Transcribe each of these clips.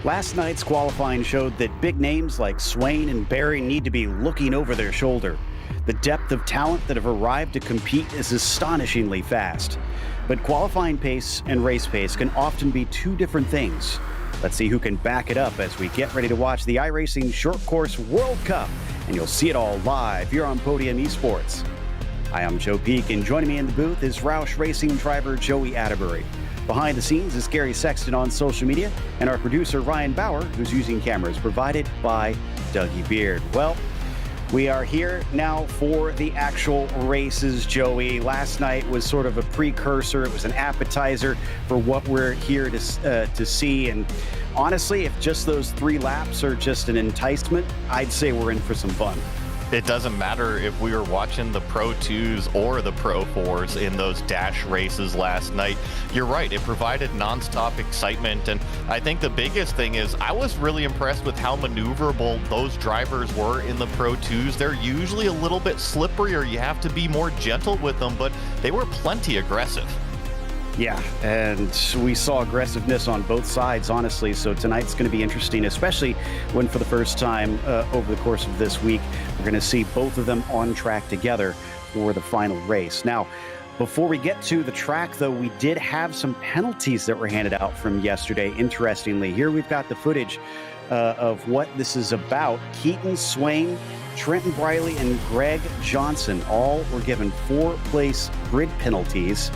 Last night's qualifying showed that big names like Swane and Barry need to be looking over their shoulder. The depth of talent that have arrived to compete is astonishingly fast. But qualifying pace and race pace can often be two different things. Let's see who can back it up as we get ready to watch the iRacing Short Course World Cup, and you'll see it all live here on Podium Esports. Hi, I'm Joe Peak, and joining me in the booth is Roush Racing driver Joey Atterbury. Behind the scenes is Gary Sexton on social media, and our producer Ryan Bauer, who's using cameras provided by Dougie Beard. Well, we are here now for the actual races, Joey. Last night was sort of a precursor. It was an appetizer for what we're here to see. And honestly, if just those 3 laps are just an enticement, I'd say we're in for some fun. It doesn't matter if we were watching the Pro 2s or the Pro 4s in those dash races last night. You're right, it provided nonstop excitement, and I think the biggest thing is I was really impressed with how maneuverable those drivers were in the Pro 2s. They're usually a little bit slippery, or you have to be more gentle with them, but they were plenty aggressive. Yeah, and we saw aggressiveness on both sides, honestly, so tonight's going to be interesting, especially when for the first time over the course of this week, we're going to see both of them on track together for the final race. Now, before we get to the track, though, we did have some penalties that were handed out from yesterday, interestingly. Here we've got the footage of what this is about. Keaton Swane, Trenton Briley, and Greg Johnson all were given 4-place grid penalties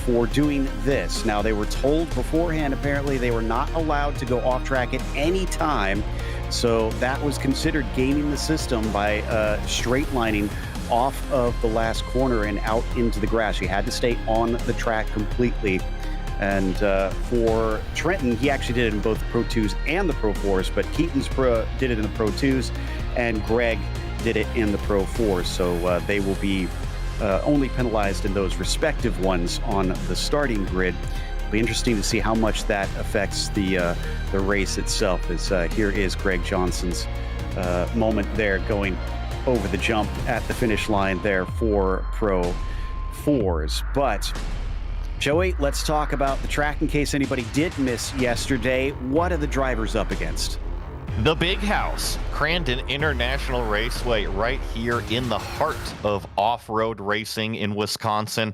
for doing this. Now, they were told beforehand, apparently, they were not allowed to go off track at any time. So that was considered gaming the system by straight lining off of the last corner and out into the grass. You had to stay on the track completely. And for Trenton, he actually did it in both the Pro 2s and the Pro 4s, but Keaton's did it in the Pro 2s, and Greg did it in the Pro 4s. So they will be only penalized in those respective ones on the starting grid. It'll be interesting to see how much that affects the race itself. As here is Greg Johnson's moment there, going over the jump at the finish line there for Pro 4s. But Joey, let's talk about the track in case anybody did miss yesterday. What are the drivers up against? The Big House, Crandon International Raceway, right here in the heart of off-road racing in Wisconsin.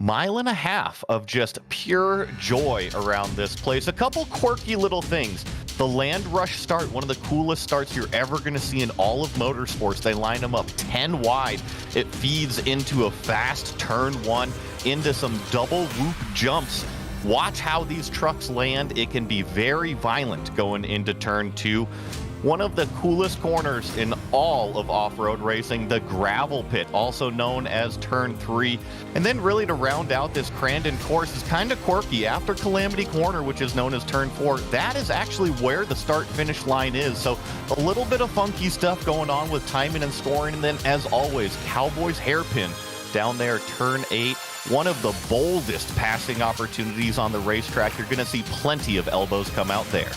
1.5 miles of just pure joy around this place. A couple quirky little things. The Land Rush start, one of the coolest starts you're ever going to see in all of motorsports. They line them up 10 wide. It feeds into a fast turn 1, into some double whoop jumps. Watch how these trucks land. It can be very violent going into turn 2. One of the coolest corners in all of off-road racing, the gravel pit, also known as turn 3. And then really to round out this Crandon course is kind of quirky. After Calamity Corner, which is known as turn 4, that is actually where the start-finish line is. So a little bit of funky stuff going on with timing and scoring. And then, as always, Cowboys hairpin down there, turn 8. One of the boldest passing opportunities on the racetrack. You're going to see plenty of elbows come out there.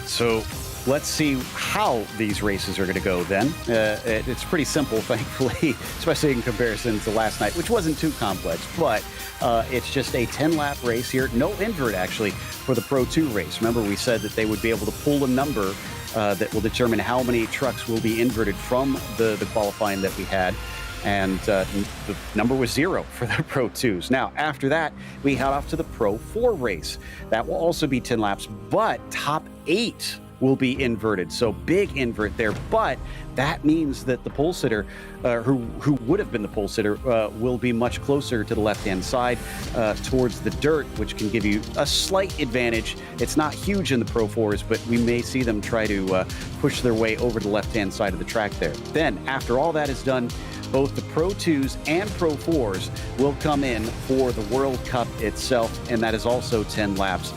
So let's see how these races are going to go then. It's pretty simple, thankfully, especially in comparison to last night, which wasn't too complex, but it's just a 10-lap race here. No invert, actually, for the Pro 2 race. Remember, we said that they would be able to pull a number that will determine how many trucks will be inverted from the qualifying that we had. And the number was 0 for the Pro 2s. Now, after that, we head off to the Pro 4 race. That will also be 10 laps, but top 8 will be inverted. So big invert there, but that means that the pole sitter, who would have been the pole sitter, will be much closer to the left-hand side towards the dirt, which can give you a slight advantage. It's not huge in the Pro 4s, but we may see them try to push their way over the left-hand side of the track there. Then, after all that is done, both the Pro 2s and Pro 4s will come in for the World Cup itself, and that is also 10 laps.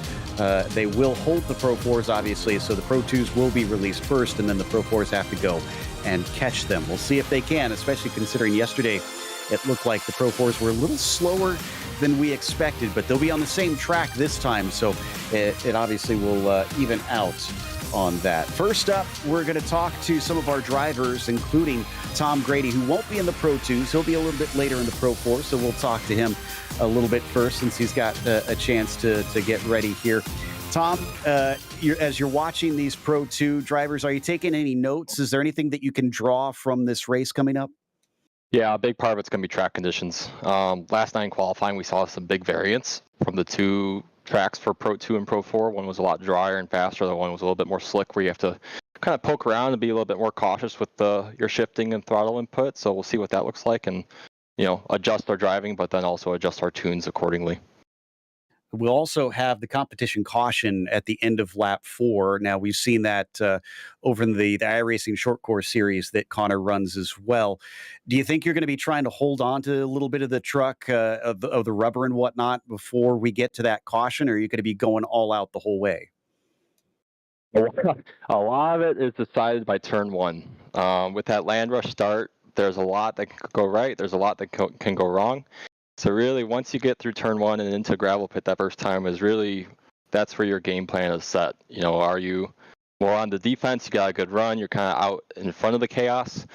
They will hold the Pro 4s, obviously, so the Pro 2s will be released first, and then the Pro 4s have to go and catch them. We'll see if they can, especially considering yesterday it looked like the Pro 4s were a little slower than we expected, but they'll be on the same track this time, so it obviously will even out on that. First up, we're going to talk to some of our drivers, including Tom Grady, who won't be in the Pro 2s. He'll be a little bit later in the Pro 4, so we'll talk to him a little bit first since he's got a chance to get ready here. Tom, as you're watching these Pro 2 drivers, are you taking any notes? Is there anything that you can draw from this race coming up? Yeah, a big part of it's going to be track conditions. Last night in qualifying, we saw some big variance from the two tracks for Pro 2 and Pro 4. One was a lot drier and faster. The one was a little bit more slick, where you have to kind of poke around and be a little bit more cautious with your shifting and throttle input. So we'll see what that looks like, and adjust our driving, but then also adjust our tunes accordingly. We'll also have the competition caution at the end of lap 4. Now, we've seen that over in the iRacing short course series that Connor runs as well. Do you think you're going to be trying to hold on to a little bit of the truck, of the rubber and whatnot before we get to that caution, or are you going to be going all out the whole way? A lot of it is decided by turn 1. With that land rush start, there's a lot that can go right. There's a lot that can go wrong. So really, once you get through turn 1 and into gravel pit that first time, that's where your game plan is set. Are you more on the defense? You got a good run. You're kind of out in front of the chaos,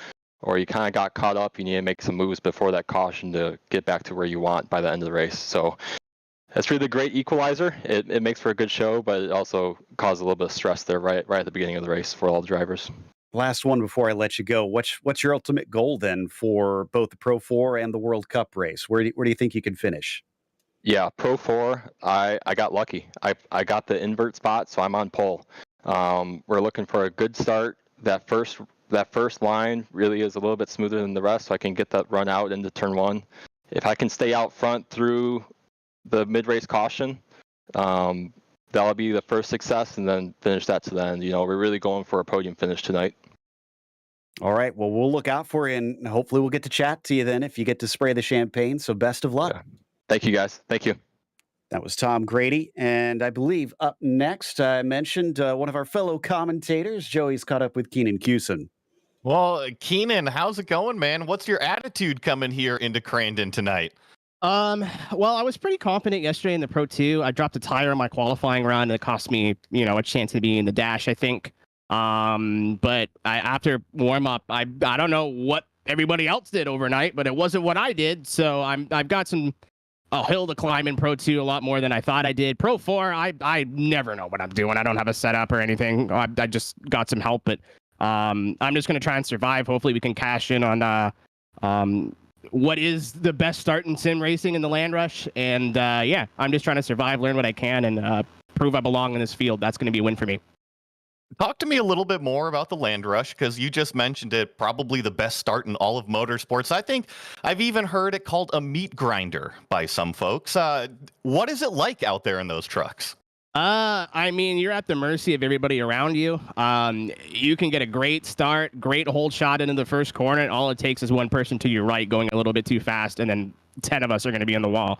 or you kind of got caught up. You need to make some moves before that caution to get back to where you want by the end of the race. So that's really the great equalizer. It makes for a good show, but it also causes a little bit of stress there right at the beginning of the race for all the drivers. Last one before I let you go. What's your ultimate goal then for both the Pro 4 and the World Cup race? Where do you think you can finish? Yeah, Pro 4, I got lucky. I got the invert spot, so I'm on pole. We're looking for a good start. That first line really is a little bit smoother than the rest, so I can get that run out into turn 1. If I can stay out front through the mid-race caution, that'll be the first success, and then finish that to the end. We're really going for a podium finish tonight. All right. Well, we'll look out for you, and hopefully we'll get to chat to you then if you get to spray the champagne. So best of luck. Yeah. Thank you, guys. Thank you. That was Tom Grady. And I believe up next, I mentioned one of our fellow commentators. Joey's caught up with Keaton Swane. Well, Keaton, how's it going, man? What's your attitude coming here into Crandon tonight? Well, I was pretty confident yesterday in the Pro 2. I dropped a tire in my qualifying run, and it cost me, a chance to be in the dash, I think. But after warm up, I don't know what everybody else did overnight, but it wasn't what I did. So I've got a hill to climb in Pro 2 a lot more than I thought I did. Pro 4, I never know what I'm doing. I don't have a setup or anything. I just got some help, but I'm just gonna try and survive. Hopefully, we can cash in on what is the best start in sim racing in the land rush. And I'm just trying to survive, learn what I can, and prove I belong in this field. That's going to be a win for me. Talk to me a little bit more about the land rush, because you just mentioned it, probably the best start in all of motorsports. I think I've even heard it called a meat grinder by some folks. What is it like out there in those trucks? I mean, you're at the mercy of everybody around you. You can get a great start, great hold shot into the first corner, and all it takes is one person to your right going a little bit too fast, and then 10 of us are going to be on the wall.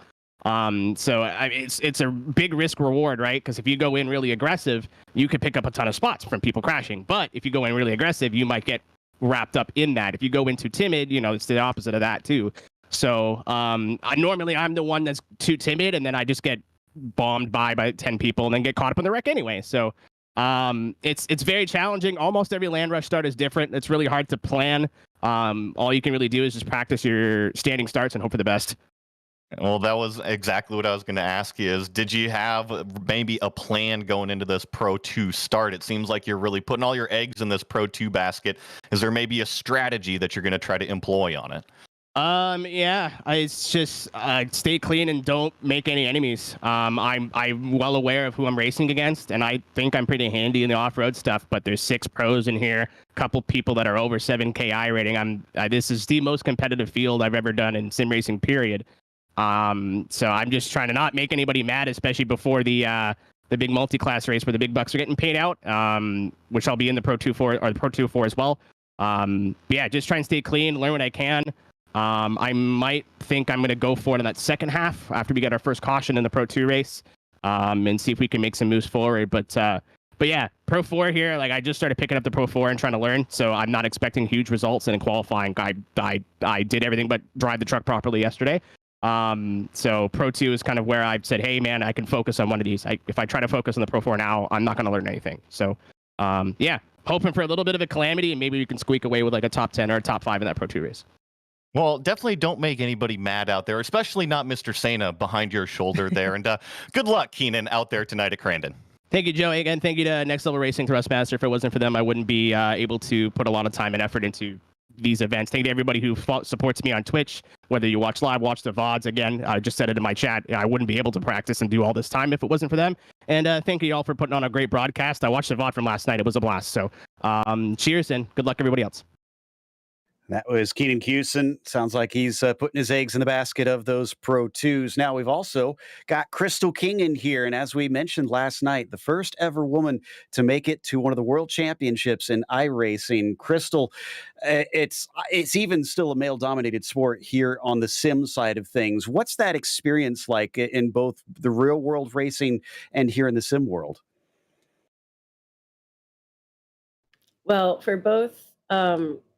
So it's a big risk reward, right? Because if you go in really aggressive, you could pick up a ton of spots from people crashing. But if you go in really aggressive, you might get wrapped up in that. If you go in too timid, it's the opposite of that too. So I'm the one that's too timid, and then I just get bombed by 10 people and then get caught up in the wreck anyway. So it's very challenging. Almost every land rush start is different. It's really hard to plan. All you can really do is just practice your standing starts and hope for the best. Well, that was exactly what I was going to ask you is, did you have maybe a plan going into this Pro 2 start? It seems like you're really putting all your eggs in this Pro 2 basket. Is there maybe a strategy that you're going to try to employ on it? It's just stay clean and don't make any enemies. I'm well aware of who I'm racing against, and I think I'm pretty handy in the off-road stuff. But there's 6 pros in here, a couple people that are over 7K iRating. This is the most competitive field I've ever done in sim racing, period. So I'm just trying to not make anybody mad, especially before the big multi-class race where the big bucks are getting paid out. Which I'll be in the Pro 2 for, or the Pro 2 for as well. Just try and stay clean, learn what I can. I might think I'm going to go for it in that second half after we get our first caution in the Pro 2 race, and see if we can make some moves forward. But yeah, Pro 4 here, I just started picking up the Pro 4 and trying to learn, so I'm not expecting huge results. And in qualifying, I did everything but drive the truck properly yesterday. So Pro 2 is kind of where I've said, hey man, I can focus on one of these. If I try to focus on the Pro 4 now, I'm not going to learn anything. So hoping for a little bit of a calamity, and maybe we can squeak away with a top 10 or a top 5 in that Pro 2 race. Well, definitely don't make anybody mad out there, especially not Mr. Swane behind your shoulder there. And good luck, Keaton, out there tonight at Crandon. Thank you, Joey. Again, thank you to Next Level Racing, Thrustmaster. If it wasn't for them, I wouldn't be able to put a lot of time and effort into these events. Thank you to everybody who supports me on Twitch, whether you watch live, watch the VODs. Again, I just said it in my chat. I wouldn't be able to practice and do all this time if it wasn't for them. And thank you all for putting on a great broadcast. I watched the VOD from last night. It was a blast. So cheers and good luck, everybody else. That was Keaton Swane. Sounds like he's putting his eggs in the basket of those Pro 2s. Now, we've also got Crystal King in here. And as we mentioned last night, the first ever woman to make it to one of the world championships in iRacing. Crystal, it's even still a male-dominated sport here on the sim side of things. What's that experience like in both the real-world racing and here in the sim world? Well, for both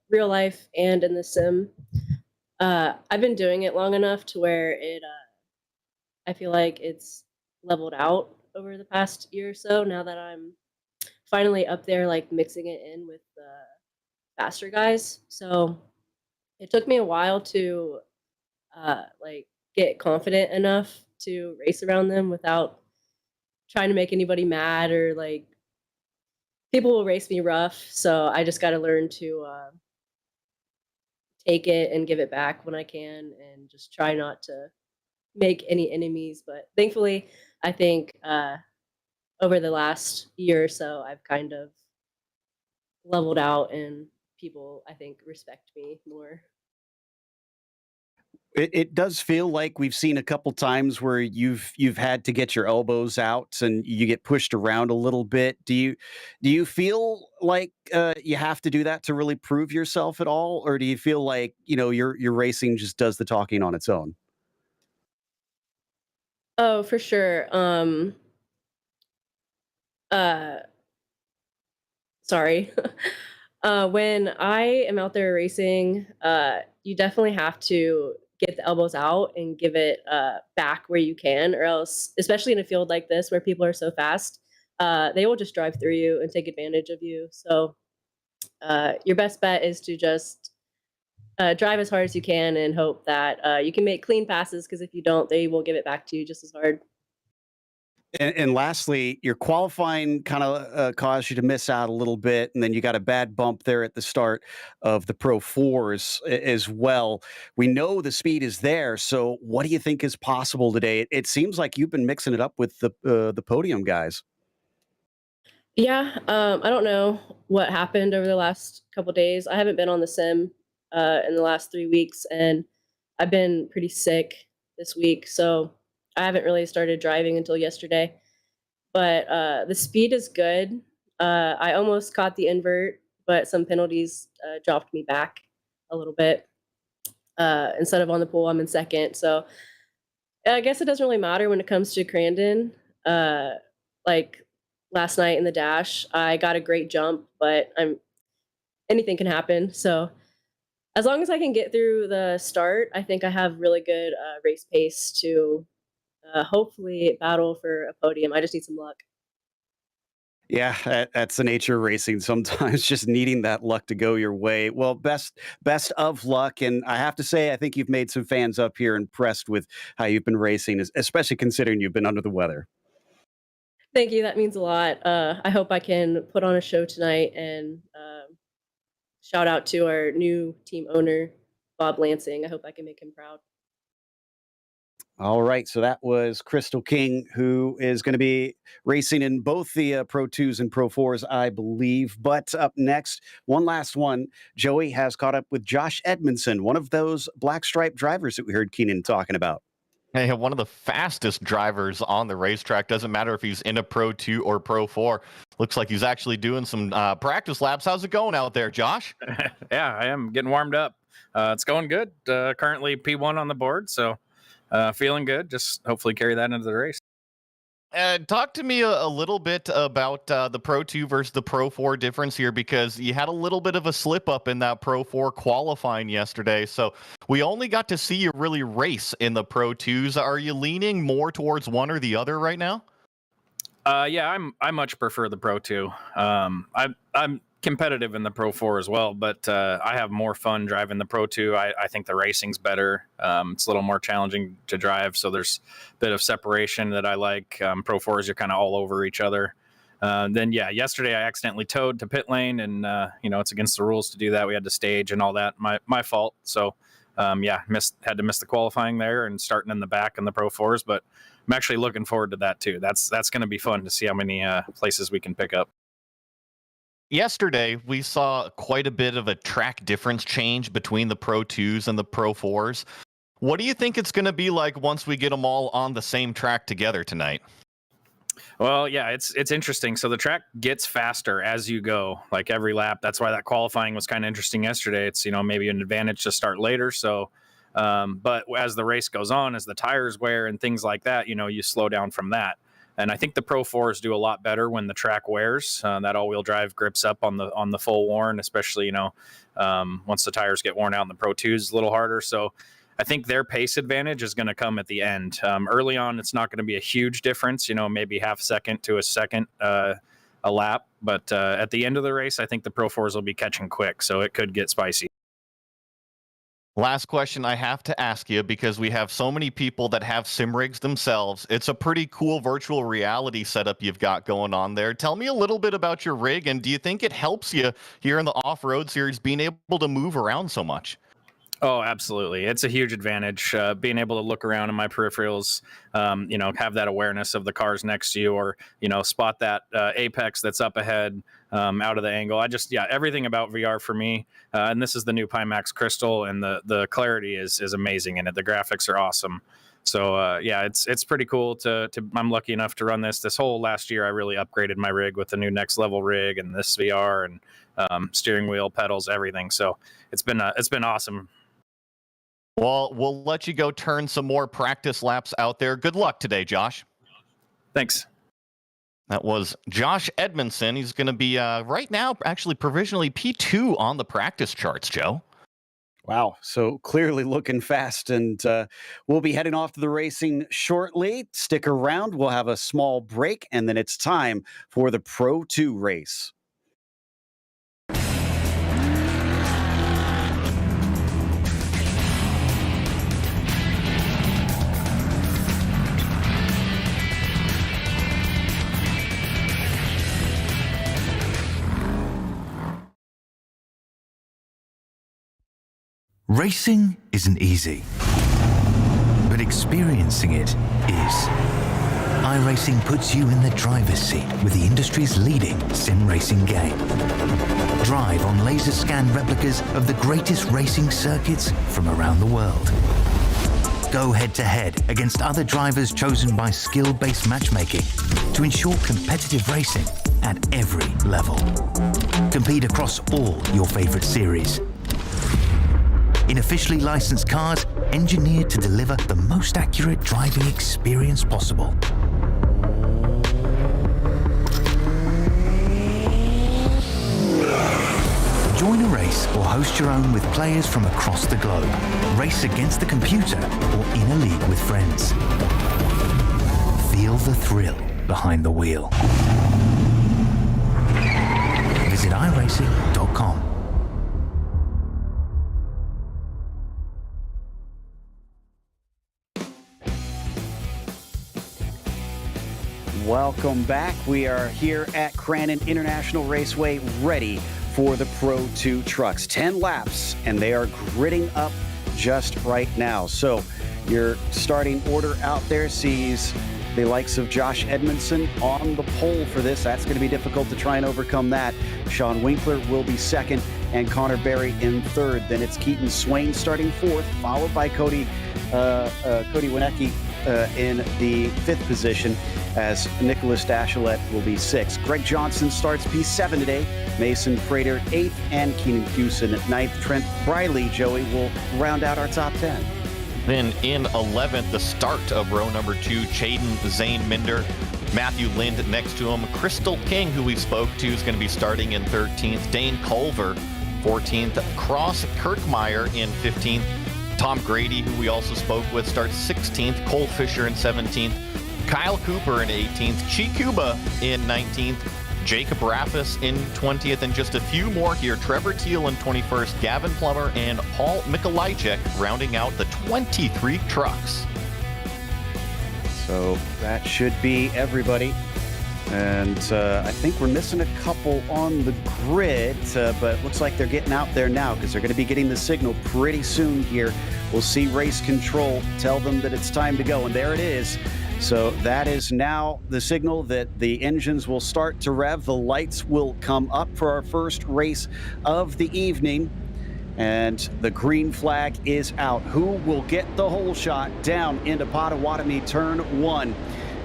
real life and in the sim, I've been doing it long enough to where I feel like it's leveled out over the past year or so. Now that I'm finally up there, like mixing it in with the faster guys, so it took me a while to like get confident enough to race around them without trying to make anybody mad or like people will race me rough. So I just got to learn to take it and give it back when I can and just try not to make any enemies. But thankfully, I think over the last year or so, I've kind of leveled out and people, I think, respect me more. It does feel like we've seen a couple times where you've had to get your elbows out and you get pushed around a little bit. Do you feel like you have to do that to really prove yourself at all, or do you feel like your racing just does the talking on its own? Oh, for sure. Uh, sorry. When I am out there racing, you definitely have to get the elbows out and give it back where you can, or else, especially in a field like this where people are so fast, they will just drive through you and take advantage of you. So your best bet is to just drive as hard as you can and hope that you can make clean passes, because if you don't, they will give it back to you just as hard. And lastly, your qualifying kind of caused you to miss out a little bit, and then you got a bad bump there at the start of the Pro 4s as well. We know the speed is there, so what do you think is possible today? It seems like you've been mixing it up with the podium guys. Yeah, I don't know what happened over the last couple days. I haven't been on the sim in the last 3 weeks, and I've been pretty sick this week, so I haven't really started driving until yesterday. But the speed is good. I almost caught the invert, but some penalties dropped me back a little bit. Instead of on the pole, I'm in second. So I guess it doesn't really matter when it comes to Crandon. Like last night in the dash, I got a great jump, but anything can happen. So as long as I can get through the start, I think I have really good race pace to hopefully battle for a podium. I just need some luck. Yeah, that's the nature of racing. Sometimes just needing that luck to go your way. Well, best of luck. And I have to say, I think you've made some fans up here impressed with how you've been racing, especially considering you've been under the weather. Thank you. That means a lot. I hope I can put on a show tonight, and shout out to our new team owner, Bob Lansing. I hope I can make him proud. All right, so that was Crystal King, who is going to be racing in both the Pro 2s and Pro 4s, I believe. But up next, one last one. Joey has caught up with Josh Edmondson, one of those black stripe drivers that we heard Keenan talking about. Hey, one of the fastest drivers on the racetrack. Doesn't matter if he's in a Pro 2 or Pro 4. Looks like he's actually doing some practice laps. How's it going out there, Josh? Yeah, I am getting warmed up. It's going good. Currently P1 on the board, so feeling good. Just hopefully carry that into the race. Talk to me a little bit about the Pro 2 versus the Pro 4 difference here, because you had a little bit of a slip up in that Pro 4 qualifying yesterday. So we only got to see you really race in the Pro 2s. Are you leaning more towards one or the other right now? Yeah, I much prefer the Pro 2. I'm competitive in the Pro 4 as well, but I have more fun driving the Pro 2. I think the racing's better. It's a little more challenging to drive, so there's a bit of separation that I like. Pro 4s, you're kind of all over each other. Then yesterday I accidentally towed to pit lane, and it's against the rules to do that. We had to stage and all that. My fault. So had to miss the qualifying there and starting in the back in the Pro 4s. But I'm actually looking forward to that too. That's going to be fun to see how many places we can pick up. Yesterday, we saw quite a bit of a track difference change between the Pro 2s and the Pro 4s. What do you think it's going to be like once we get them all on the same track together tonight? Well, yeah, it's interesting. So the track gets faster as you go, like every lap. That's why that qualifying was kind of interesting yesterday. It's, maybe an advantage to start later. So, but as the race goes on, as the tires wear and things like that, you slow down from that. And I think the Pro 4s do a lot better when the track wears. That all-wheel drive grips up on the full worn, especially, once the tires get worn out in the Pro 2s, a little harder. So I think their pace advantage is going to come at the end. Early on, it's not going to be a huge difference, maybe half second to a second a lap. But at the end of the race, I think the Pro 4s will be catching quick, so it could get spicy. Last question I have to ask you, because we have so many people that have sim rigs themselves. It's a pretty cool virtual reality setup you've got going on there. Tell me a little bit about your rig, and do you think it helps you here in the off-road series being able to move around so much? Oh, absolutely. It's a huge advantage, being able to look around in my peripherals, have that awareness of the cars next to you, or, spot that apex that's up ahead out of the angle. Everything about VR for me. And this is the new Pimax Crystal, and the clarity is amazing in it. The graphics are awesome. So, it's pretty cool I'm lucky enough to run this. This whole last year, I really upgraded my rig with the new next level rig and this VR and steering wheel, pedals, everything. So it's been awesome. Well, we'll let you go turn some more practice laps out there. Good luck today, Josh. Thanks. That was Josh Edmondson. He's going to be right now actually provisionally P2 on the practice charts, Joe. Wow. So clearly looking fast, and we'll be heading off to the racing shortly. Stick around. We'll have a small break, and then it's time for the Pro 2 race. Racing isn't easy, but experiencing it is. iRacing puts you in the driver's seat with the industry's leading sim racing game. Drive on laser scan replicas of the greatest racing circuits from around the world. Go head-to-head against other drivers chosen by skill-based matchmaking to ensure competitive racing at every level. Compete across all your favorite series. In officially licensed cars, engineered to deliver the most accurate driving experience possible. Join a race or host your own with players from across the globe. Race against the computer or in a league with friends. Feel the thrill behind the wheel. Visit iRacing.com. Welcome back. We are here at Crandon International Raceway, ready for the Pro 2 trucks. 10 laps, and they are gridding up just right now. So your starting order out there sees the likes of Josh Edmondson on the pole for this. That's going to be difficult to try and overcome that. Sean Winkler will be second, and Connor Berry in third. Then it's Keaton Swane starting fourth, followed by Cody Winecki in the fifth position, as Nicholas Dachelet will be sixth. Greg Johnson starts P7 today. Mason Prater eighth, and Keenan Hewson at ninth. Trent Briley, Joey, will round out our top 10. Then in 11th, the start of row number 2, Chaden Zane Minder, Matthew Lind next to him. Crystal King, who we spoke to, is going to be starting in 13th. Dane Culver, 14th. Cross Kirkmeyer in 15th. Tom Grady, who we also spoke with, starts 16th. Cole Fisher in 17th. Kyle Cooper in 18th. Chi Kuba in 19th. Jacob Raffis in 20th, and just a few more here. Trevor Teal in 21st, Gavin Plummer and Paul Mikolajczyk rounding out the 23 trucks. So that should be everybody. And I think we're missing a couple on the grid, but looks like they're getting out there now because they're going to be getting the signal pretty soon here. We'll see race control tell them that it's time to go, and there it is. So that is now the signal that the engines will start to rev. The lights will come up for our first race of the evening. And the green flag is out. Who will get the hole shot down into Potawatomi turn 1?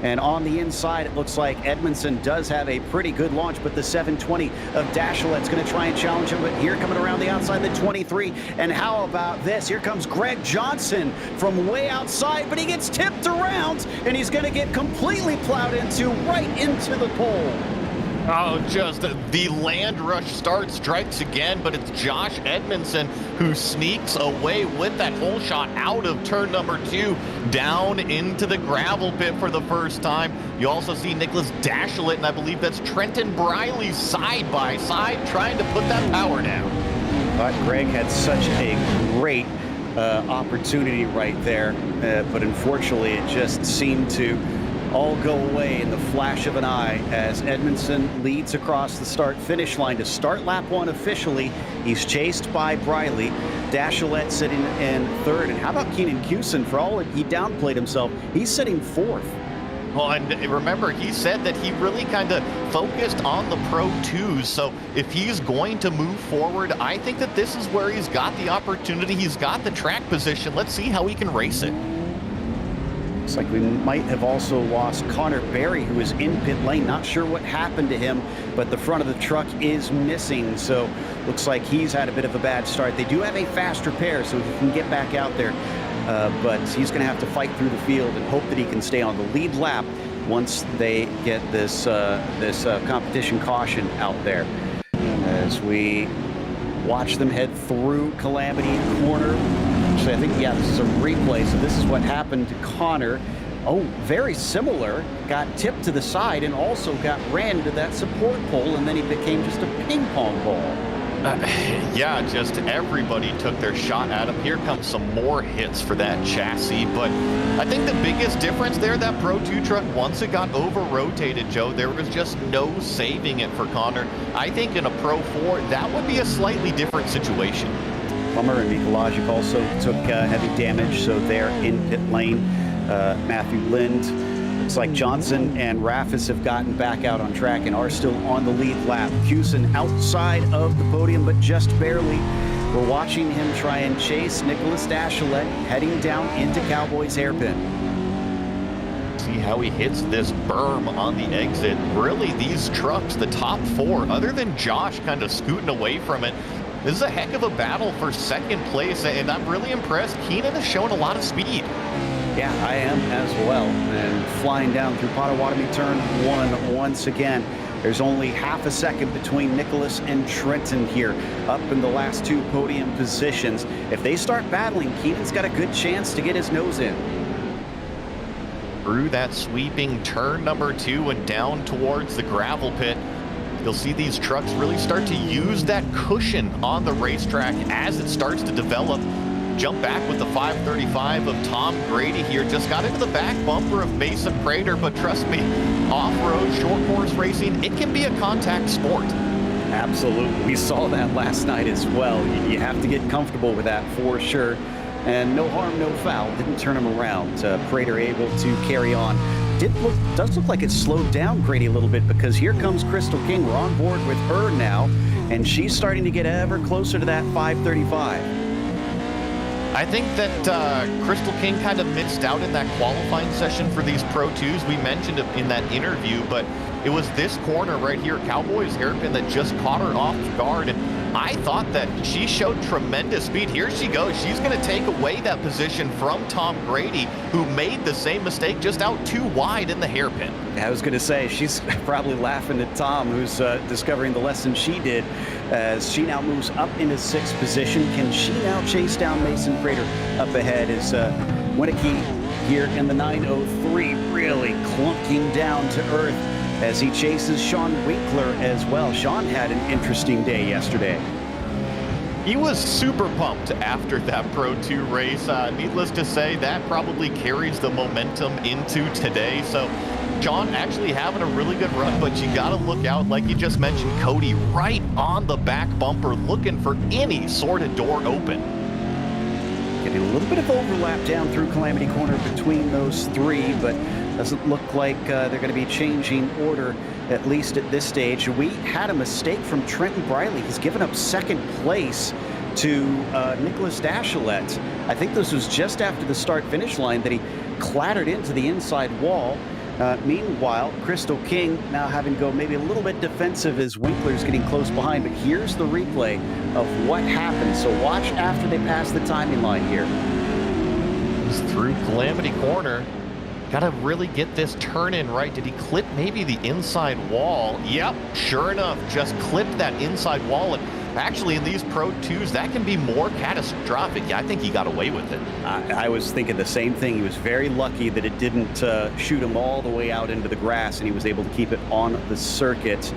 And on the inside, it looks like Edmondson does have a pretty good launch, but the 720 of Dashilet's going to try and challenge him. But here coming around the outside, the 23. And how about this? Here comes Greg Johnson from way outside, but he gets tipped around, and he's going to get completely plowed right into the pole. Oh, just the land rush strikes again, but it's Josh Edmondson who sneaks away with that hole shot out of turn number 2, down into the gravel pit for the first time. You also see Nicholas Dashilet, and I believe that's Trenton Briley side by side trying to put that power down. Thought Greg had such a great opportunity right there, but unfortunately it just seemed to all go away in the flash of an eye as Edmondson leads across the start-finish line to start lap 1 officially. He's chased by Briley. Dashilet sitting in 3rd. And how about Keaton Swane? For all he downplayed himself, he's sitting 4th. Well, and remember, he said that he really kind of focused on the Pro 2s. So if he's going to move forward, I think that this is where he's got the opportunity. He's got the track position. Let's see how he can race it. Looks like we might have also lost Connor Berry, who is in pit lane. Not sure what happened to him, but the front of the truck is missing. So looks like he's had a bit of a bad start. They do have a faster pair, so he can get back out there. But he's going to have to fight through the field and hope that he can stay on the lead lap once they get this competition caution out there. As we watch them head through Calamity Corner. Actually, I think, yeah, this is a replay, so this is what happened to Connor. Oh, very similar. Got tipped to the side and also got ran into that support pole, and then he became just a ping pong ball. Yeah, just everybody took their shot at him. Here comes some more hits for that chassis, but I think the biggest difference there, that Pro 2 truck, once it got over-rotated, Joe, there was just no saving it for Connor. I think in a Pro 4, that would be a slightly different situation. Plummer and Mikolajic also took heavy damage, so they're in pit lane. Matthew Lind, looks like Johnson and Raffis have gotten back out on track and are still on the lead lap. Swane outside of the podium, but just barely. We're watching him try and chase Nicholas Dashilet heading down into Cowboys Hairpin. See how he hits this berm on the exit. Really, these trucks, the top 4, other than Josh kind of scooting away from it, this is a heck of a battle for 2nd place, and I'm really impressed. Keenan has shown a lot of speed. Yeah, I am as well. And flying down through Potawatomi turn 1 once again. There's only half a second between Nicholas and Trenton here, up in the last 2 podium positions. If they start battling, Keenan's got a good chance to get his nose in. Through that sweeping turn number 2 and down towards the gravel pit. You'll see these trucks really start to use that cushion on the racetrack as it starts to develop. Jump back with the 535 of Tom Grady here. Just got into the back bumper of Mason Prater, but trust me, off-road, short course racing, it can be a contact sport. Absolutely. We saw that last night as well. You have to get comfortable with that for sure. And no harm, no foul. Didn't turn him around. Prater able to carry on. Does look like it slowed down Grady a little bit because here comes Crystal King. We're on board with her now, and she's starting to get ever closer to that 535. I think that Crystal King kind of missed out in that qualifying session for these Pro 2s. We mentioned it in that interview, but it was this corner right here, Cowboys Hairpin, that just caught her off guard. And I thought that she showed tremendous speed. Here she goes. She's going to take away that position from Tom Grady, who made the same mistake, just out too wide in the hairpin. I was going to say, she's probably laughing at Tom, who's discovering the lesson she did, as she now moves up into 6th position. Can she now chase down Mason Prater up ahead as Winnicky here in the 903 really clunking down to earth as he chases Sean Winkler as well. Sean had an interesting day yesterday. He was super pumped after that Pro 2 race. Needless to say, that probably carries the momentum into today. So Sean actually having a really good run, but you got to look out, like you just mentioned, Cody, right on the back bumper, looking for any sort of door open. Getting a little bit of overlap down through Calamity Corner between those three, but doesn't look like they're going to be changing order, at least at this stage. We had a mistake from Trenton Briley. He's given up second place to Nicholas Dachelet. I think this was just after the start-finish line that he clattered into the inside wall. Meanwhile, Crystal King now having to go maybe a little bit defensive as Winkler's getting close behind. But here's the replay of what happened. So watch after they pass the timing line here. He's through Calamity Corner. Got to really get this turn in right. Did he clip maybe the inside wall? Yep, sure enough, just clipped that inside wall. And actually, in these Pro 2s, that can be more catastrophic. Yeah, I think he got away with it. I was thinking the same thing. He was very lucky that it didn't shoot him all the way out into the grass, and he was able to keep it on the circuit.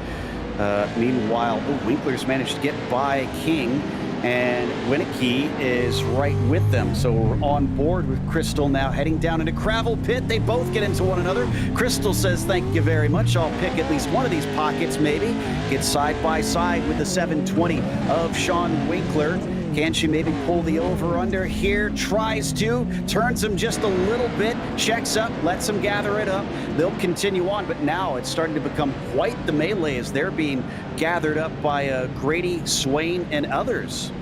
Meanwhile, Winkler's managed to get by King, and Winnicky is right with them. So we're on board with Crystal now, heading down into Gravel Pit. They both get into one another. Crystal says, thank you very much. I'll pick at least one of these pockets, maybe. Get side by side with the 720 of Sean Winkler. Can she maybe pull the over-under here? Tries to, turns him just a little bit, checks up, lets him gather it up. They'll continue on, but now it's starting to become quite the melee as they're being gathered up by Grady, Swane, and others.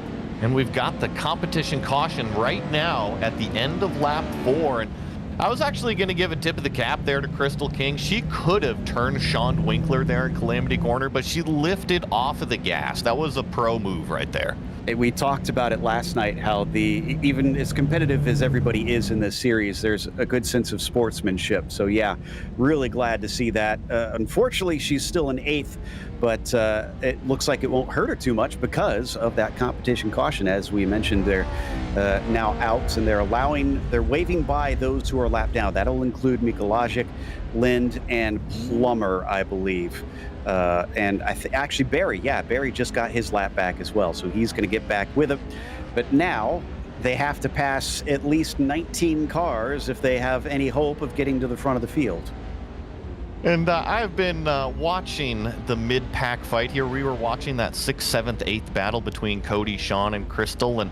And we've got the competition caution right now at the end of lap 4. And I was actually going to give a tip of the cap there to Crystal King. She could have turned Sean Winkler there in Calamity Corner, but she lifted off of the gas. That was a pro move right there. We talked about it last night, how even as competitive as everybody is in this series, there's a good sense of sportsmanship. So yeah, really glad to see that. Unfortunately, she's still in 8th, but it looks like it won't hurt her too much because of that competition caution. As we mentioned, they're now out, and they're waving by those who are lapped down. That'll include Mikolajic, Lind, and Plummer, I believe. And actually Barry just got his lap back as well, so he's going to get back with him. But now they have to pass at least 19 cars if they have any hope of getting to the front of the field. And I've been watching the mid-pack fight here. We were watching that 6th, 7th, 8th battle between Cody, Sean, and Crystal. And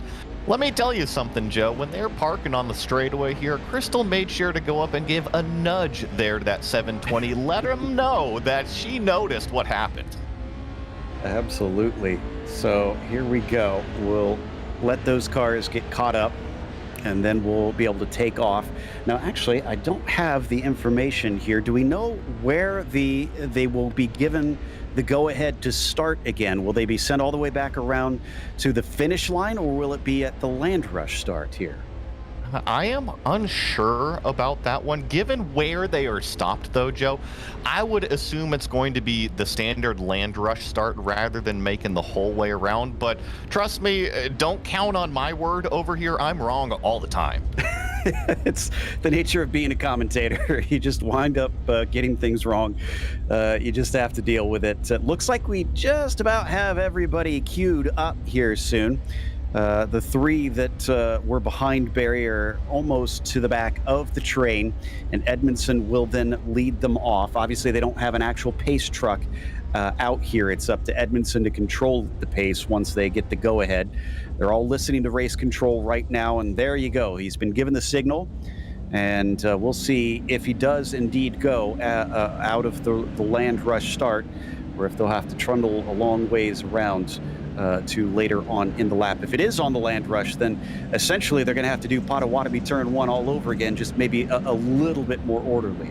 let me tell you something, Joe. When they're parking on the straightaway here, Crystal made sure to go up and give a nudge there to that 720. Let him know that she noticed what happened. Absolutely. So here we go. We'll let those cars get caught up, and then we'll be able to take off. Now, actually, I don't have the information here. Do we know where they will be given the go-ahead to start again? Will they be sent all the way back around to the finish line, or will it be at the Land Rush start here? I am unsure about that one. Given where they are stopped, though, Joe, I would assume it's going to be the standard Land Rush start rather than making the whole way around. But trust me, don't count on my word over here. I'm wrong all the time. It's the nature of being a commentator. You just wind up getting things wrong. You just have to deal with it. It looks like we just about have everybody queued up here soon. The 3 that were behind Barry are almost to the back of the train, and Edmondson will then lead them off. Obviously, they don't have an actual pace truck out here. It's up to Edmondson to control the pace once they get the go-ahead. They're all listening to race control right now, and there you go. He's been given the signal, and we'll see if he does indeed go out of the Land Rush start, or if they'll have to trundle a long ways around to later on in the lap. If it is on the Land Rush, then essentially they're going to have to do Potawatomi Turn 1 all over again, just maybe a little bit more orderly.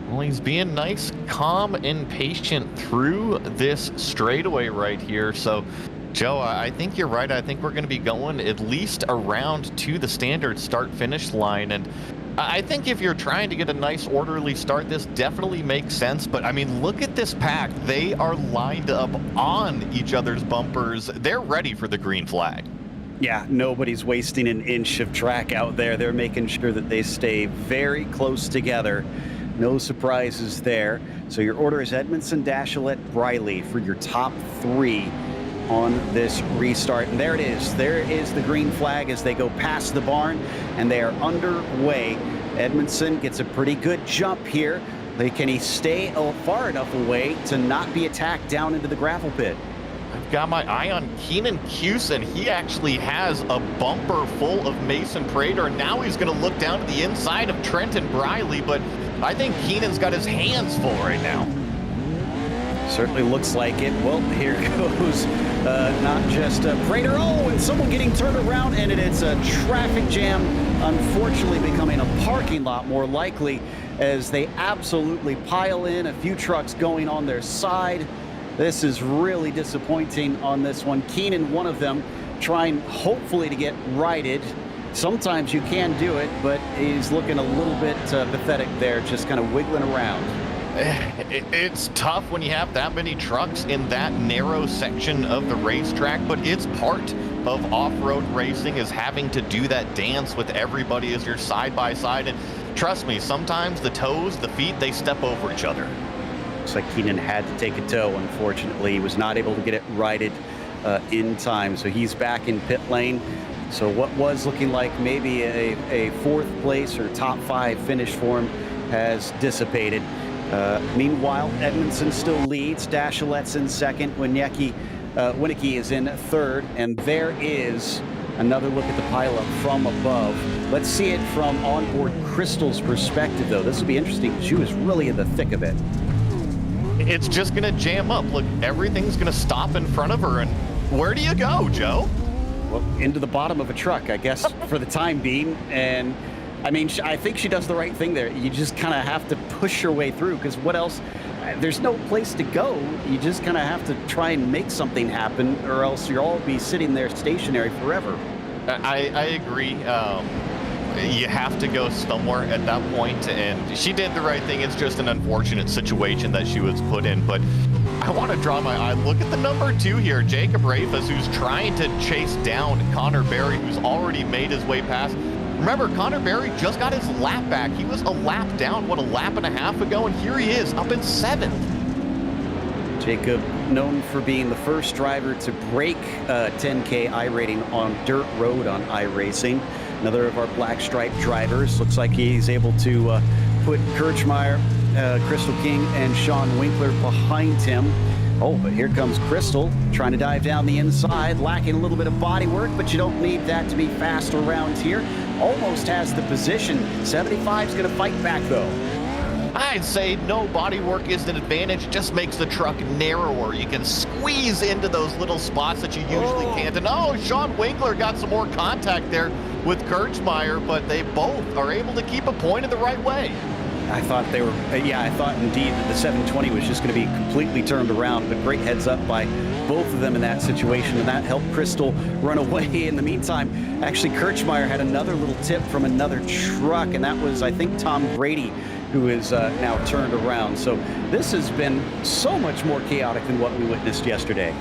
Well, he's being nice, calm, and patient through this straightaway right here. So, Joe, I think you're right. I think we're going to be going at least around to the standard start-finish line. And I think if you're trying to get a nice orderly start, this definitely makes sense. But I mean, look at this pack. They are lined up on each other's bumpers. They're ready for the green flag. Yeah, nobody's wasting an inch of track out there. They're making sure that they stay very close together. No surprises there. So your order is Edmondson, Dachelet, Briley for your top 3 on this restart. And there it is. There is the green flag as they go past the barn, and they are underway. Edmondson gets a pretty good jump here. Can he stay far enough away to not be attacked down into the gravel pit? I've got my eye on Keaton Swane. He actually has a bumper full of Mason Prater. Now he's going to look down to the inside of Trenton Briley, but I think Keenan's got his hands full right now. Certainly looks like it. Well, here goes not just Prater. Oh, and someone getting turned around, and it's a traffic jam, unfortunately becoming a parking lot more likely as they absolutely pile in. A few trucks going on their side. This is really disappointing on this one. Keaton, one of them, trying hopefully to get righted. Sometimes you can do it, but he's looking a little bit pathetic there, just kind of wiggling around. It's tough when you have that many trucks in that narrow section of the racetrack, but it's part of off-road racing is having to do that dance with everybody as you're side by side. And trust me, sometimes the toes, the feet, they step over each other. Looks like Keaton had to take a tow, unfortunately. He was not able to get it righted in time, so he's back in pit lane. So what was looking like maybe a fourth place or top 5 finish for him has dissipated. Meanwhile, Edmondson still leads. Dashalet's in second. Winicki is in third. And there is another look at the pileup from above. Let's see it from onboard Crystal's perspective, though. This will be interesting. She was really in the thick of it. It's just going to jam up. Look, everything's going to stop in front of her. And where do you go, Joe? Well, into the bottom of a truck, I guess, for the time being. And I mean, I think she does the right thing there. You just kind of have to push your way through, because what else? There's no place to go. You just kind of have to try and make something happen, or else you'll all be sitting there stationary forever. I agree. You have to go somewhere at that point, and she did the right thing. It's just an unfortunate situation that she was put in, but I want to draw my eye. Look at the number 2 here, Jacob Rafus, who's trying to chase down Connor Berry, who's already made his way past. Remember, Connor Berry just got his lap back. He was a lap down, a lap and a half ago, and here he is, up in 7th. Jacob, known for being the first driver to break 10K iRating on dirt road on iRacing. Another of our black stripe drivers. Looks like he's able to put Kirchmeier, Crystal King, and Sean Winkler behind him. Oh, but here comes Crystal, trying to dive down the inside, lacking a little bit of body work, but you don't need that to be fast around here. Almost has the position. 75's going to fight back, though. I'd say no body work is an advantage. It just makes the truck narrower. You can squeeze into those little spots that you usually can't. And Sean Winkler got some more contact there with Kirchmeier, but they both are able to keep a point in the right way. I thought they were, I thought indeed that the 720 was just going to be completely turned around, but great heads up by both of them in that situation, and that helped Crystal run away. In the meantime, actually, Kirchmeier had another little tip from another truck, and that was, I think, Tom Brady, who is now turned around. So this has been so much more chaotic than what we witnessed yesterday.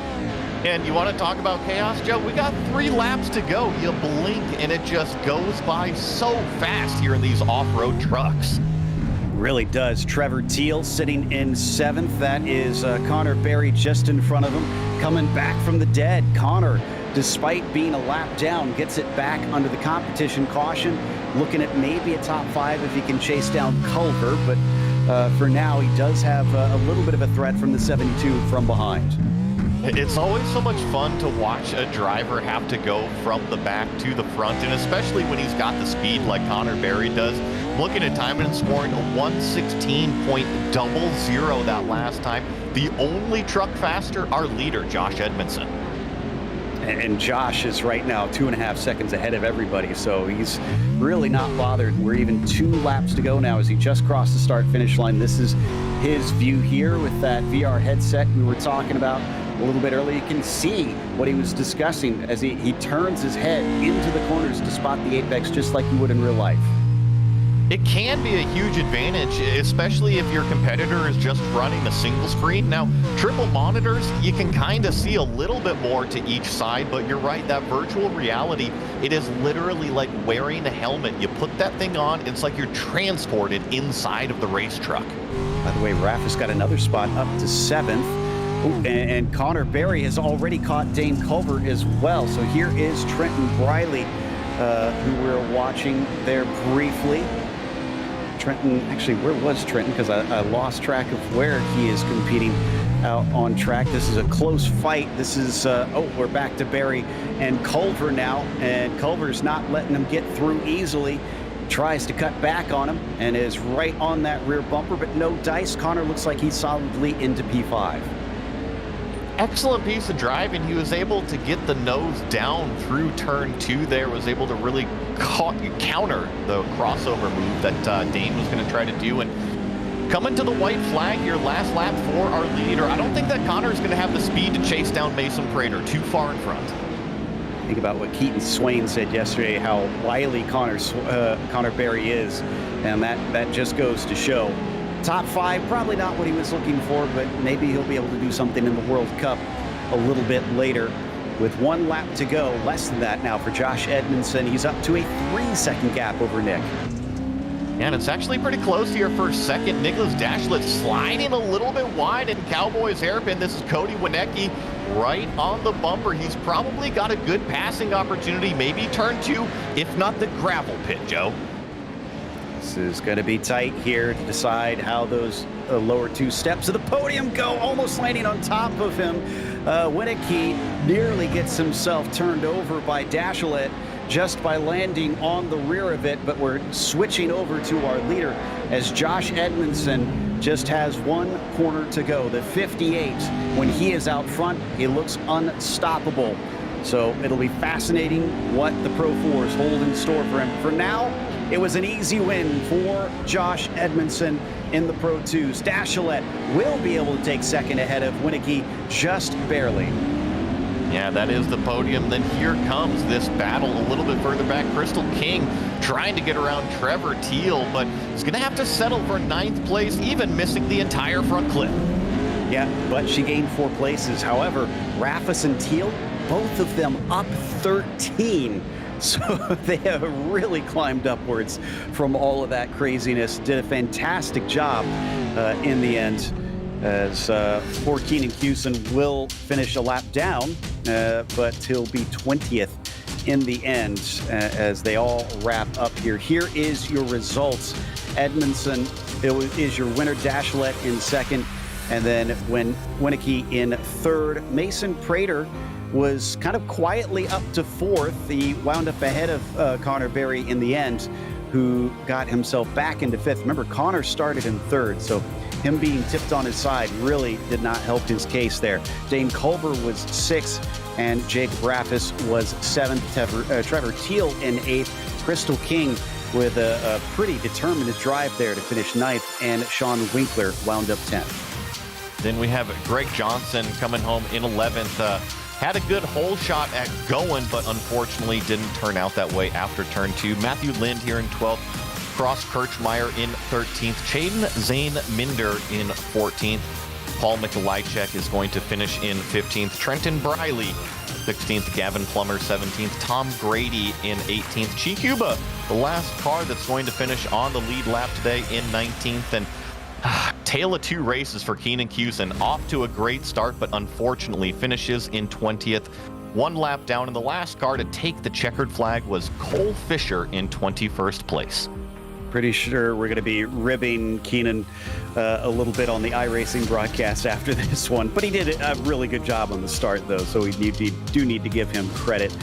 And you want to talk about chaos, Joe? We got 3 laps to go. You blink, and it just goes by so fast here in these off-road trucks. Really does. Trevor Teal sitting in 7th. That is Connor Berry just in front of him, coming back from the dead. Connor, despite being a lap down, gets it back under the competition caution, looking at maybe a top 5 if he can chase down Culver, but for now he does have a little bit of a threat from the 72 from behind. It's always so much fun to watch a driver have to go from the back to the front, and especially when he's got the speed like Connor Berry does. Looking at time and scoring a 1:16.00 that last time. The only truck faster, our leader, Josh Edmondson. And Josh is right now 2.5 seconds ahead of everybody, so he's really not bothered. We're even 2 laps to go now as he just crossed the start-finish line. This is his view here with that VR headset we were talking about a little bit earlier. You can see what he was discussing as he turns his head into the corners to spot the apex just like you would in real life. It can be a huge advantage, especially if your competitor is just running a single screen. Now, triple monitors, you can kind of see a little bit more to each side, but you're right, that virtual reality, it is literally like wearing a helmet. You put that thing on, it's like you're transported inside of the race truck. By the way, Rafus got another spot up to 7th. Ooh, and Connor Berry has already caught Dane Culver as well. So here is Trenton Briley, who we're watching there briefly. Trenton, actually, where was Trenton? Because I lost track of where he is competing out on track. This is a close fight. This is, we're back to Berry and Culver now. And Culver's not letting him get through easily. Tries to cut back on him and is right on that rear bumper, but no dice. Connor looks like he's solidly into P5. Excellent piece of driving. He was able to get the nose down through turn 2 there, was able to really counter the crossover move that Dane was going to try to do. And coming to the white flag here, last lap for our leader. I don't think that Connor is going to have the speed to chase down Mason Prater too far in front. Think about what Keaton Swane said yesterday, how wily Connor Berry is, and that just goes to show. Top 5, probably not what he was looking for, but maybe he'll be able to do something in the World Cup a little bit later. With 1 lap to go, less than that now for Josh Edmondson. He's up to a 3-second gap over Nick. And it's actually pretty close here for second. Nicholas Dashlet sliding a little bit wide in Cowboys hairpin. This is Cody Winecki right on the bumper. He's probably got a good passing opportunity, maybe turn 2, if not the gravel pit, Joe. This is going to be tight here to decide how those lower 2 steps of the podium go. Almost landing on top of him. Winecki nearly gets himself turned over by Dashlet just by landing on the rear of it, but we're switching over to our leader as Josh Edmondson just has 1 corner to go. The 58, when he is out front, he looks unstoppable. So it'll be fascinating what the Pro 4s hold in store for him. For now, it was an easy win for Josh Edmondson in the Pro 2s. Dashlet will be able to take second ahead of Winecki, just barely. Yeah, that is the podium. Then here comes this battle a little bit further back. Crystal King trying to get around Trevor Teal, but he's going to have to settle for 9th place, even missing the entire front clip. Yeah, but she gained 4 places. However, Raffis and Teal, both of them up 13. So they have really climbed upwards from all of that craziness. Did a fantastic job in the end. As poor Keenan Cusin will finish a lap down, but he'll be 20th in the end as they all wrap up here. Here is your results. Edmondson is your winner, Dashlet in second, and then Winecki in third. Mason Prater was kind of quietly up to fourth. He wound up ahead of Connor Berry in the end, who got himself back into fifth. Remember, Connor started in third, so him being tipped on his side really did not help his case there. Dane Culver was sixth, and Jacob Raffis was seventh. Trevor Teal in eighth. Crystal King with a pretty determined drive there to finish ninth, and Sean Winkler wound up 10th. Then we have Greg Johnson coming home in 11th. Had a good hole shot at going, but unfortunately didn't turn out that way after turn 2. Matthew Lind here in 12th. Cross Kirchmeyer in 13th. Chaden Zane Minder in 14th. Paul Mikolajczyk is going to finish in 15th. Trenton Briley, 16th. Gavin Plummer, 17th. Tom Grady in 18th. Chikuba, the last car that's going to finish on the lead lap today, in 19th. And tale of 2 races for Keenan Cusin. Off to a great start, but unfortunately finishes in 20th. 1 lap down, and the last car to take the checkered flag was Cole Fisher in 21st place. Pretty sure we're going to be ribbing Keenan a little bit on the iRacing broadcast after this one. But he did a really good job on the start, though, so we do need to give him credit.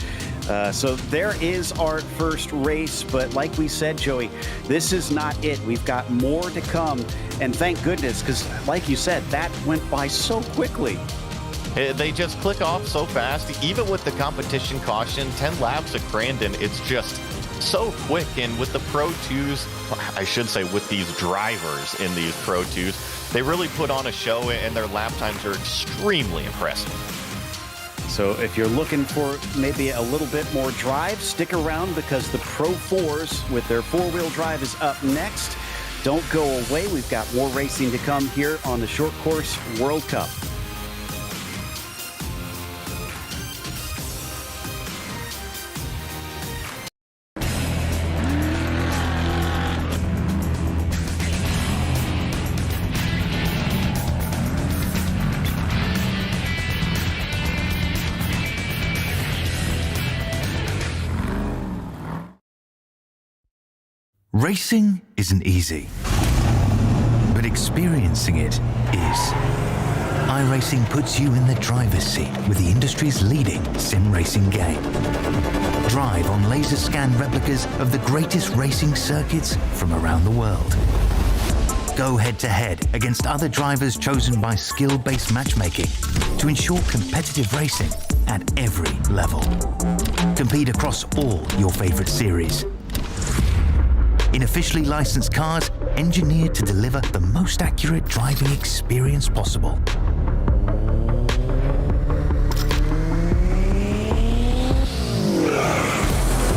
So there is our first race. But like we said, Joey, this is not it. We've got more to come. And thank goodness, because like you said, that went by so quickly. They just click off so fast. Even with the competition caution, 10 laps at Crandon, it's just so quick. And with the Pro 2s, I should say with these drivers in these Pro 2s, they really put on a show, and their lap times are extremely impressive. So if you're looking for maybe a little bit more drive, stick around, because the Pro 4s with their 4-wheel drive is up next. Don't go away. We've got more racing to come here on the Short Course World Cup. Racing isn't easy, but experiencing it is. iRacing puts you in the driver's seat with the industry's leading sim racing game. Drive on laser scan replicas of the greatest racing circuits from around the world. Go head-to-head against other drivers chosen by skill-based matchmaking to ensure competitive racing at every level. Compete across all your favorite series. In officially licensed cars, engineered to deliver the most accurate driving experience possible.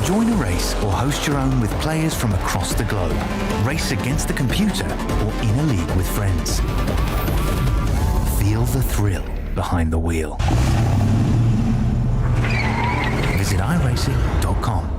Join a race or host your own with players from across the globe. Race against the computer or in a league with friends. Feel the thrill behind the wheel. Visit iRacing.com.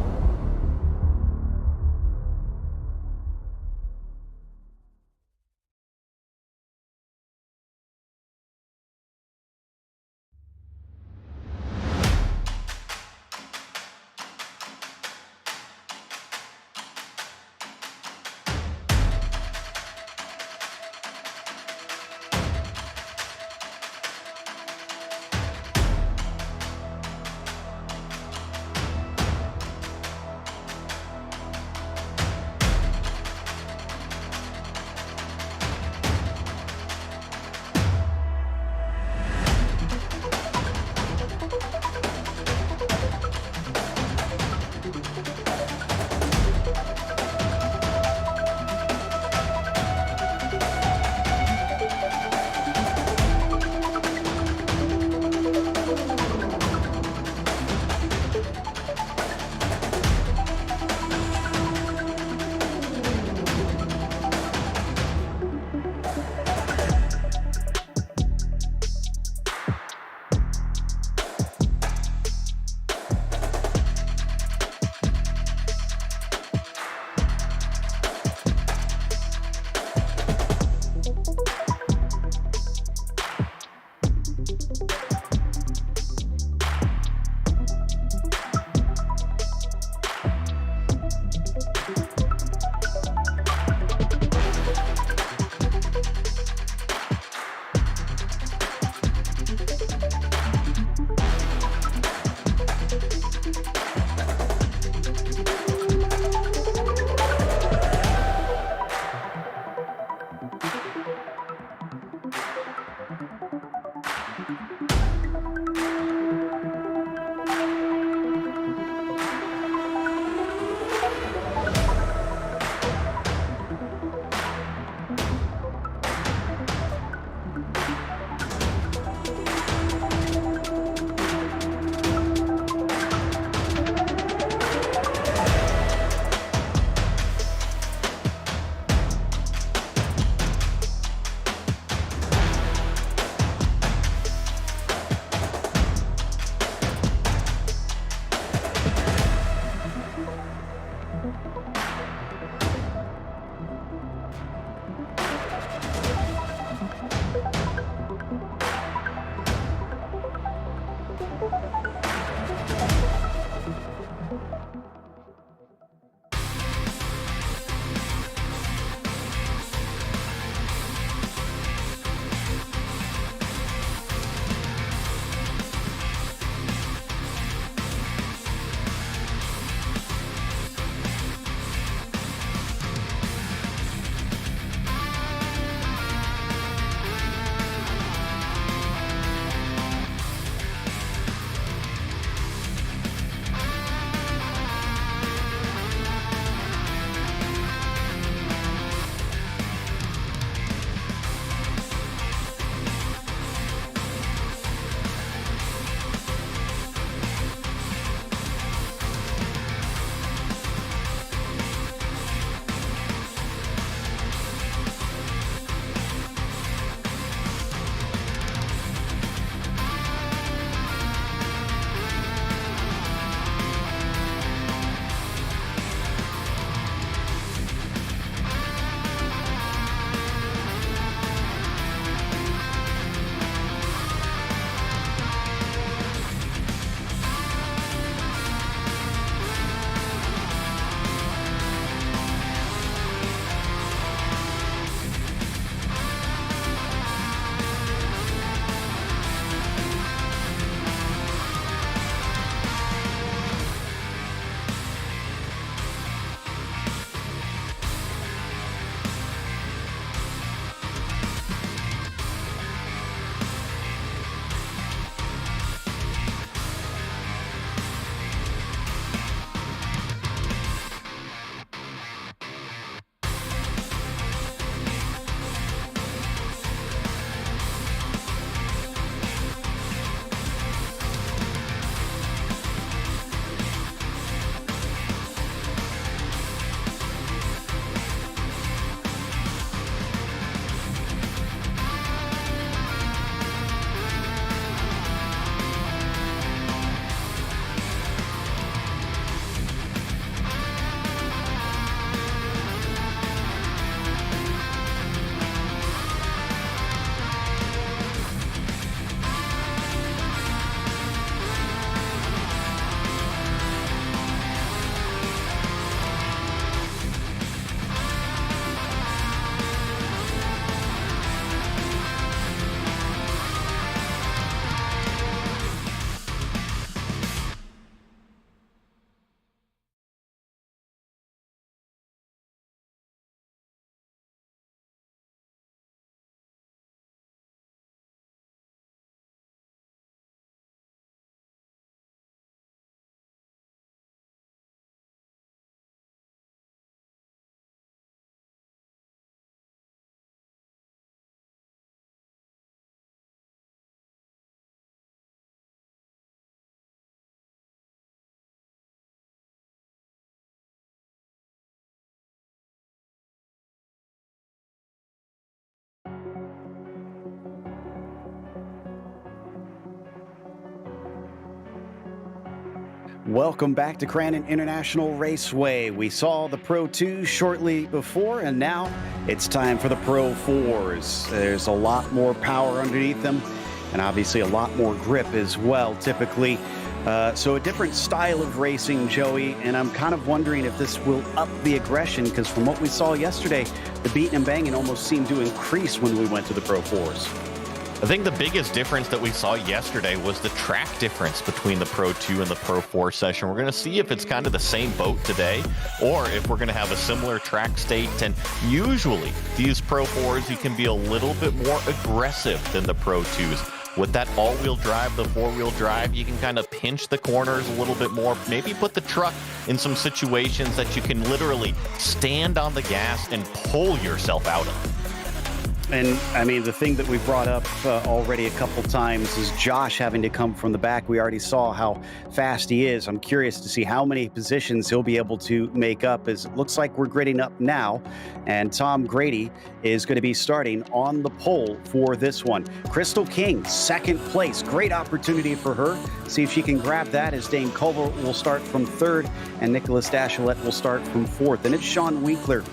Welcome back to Crandon International Raceway. We saw the Pro 2 shortly before, and now it's time for the Pro 4s. There's a lot more power underneath them, and obviously a lot more grip as well, typically. So a different style of racing, Joey, and I'm kind of wondering if this will up the aggression, because from what we saw yesterday, the beating and banging almost seemed to increase when we went to the Pro 4s. I think the biggest difference that we saw yesterday was the track difference between the Pro 2 and the Pro 4 session. We're going to see if it's kind of the same boat today, or if we're going to have a similar track state. And usually these Pro 4s, you can be a little bit more aggressive than the Pro 2s. With that all-wheel drive, the four-wheel drive, you can kind of pinch the corners a little bit more, maybe put the truck in some situations that you can literally stand on the gas and pull yourself out of. And I mean, the thing that we brought up already a couple times is Josh having to come from the back. We already saw how fast he is. I'm curious to see how many positions he'll be able to make up, as it looks like we're gridding up now. And Tom Grady is going to be starting on the pole for this one. Crystal King, second place. Great opportunity for her. See if she can grab that, as Dane Culver will start from third and Nicholas Dashlet will start from fourth. And it's Sean Winkler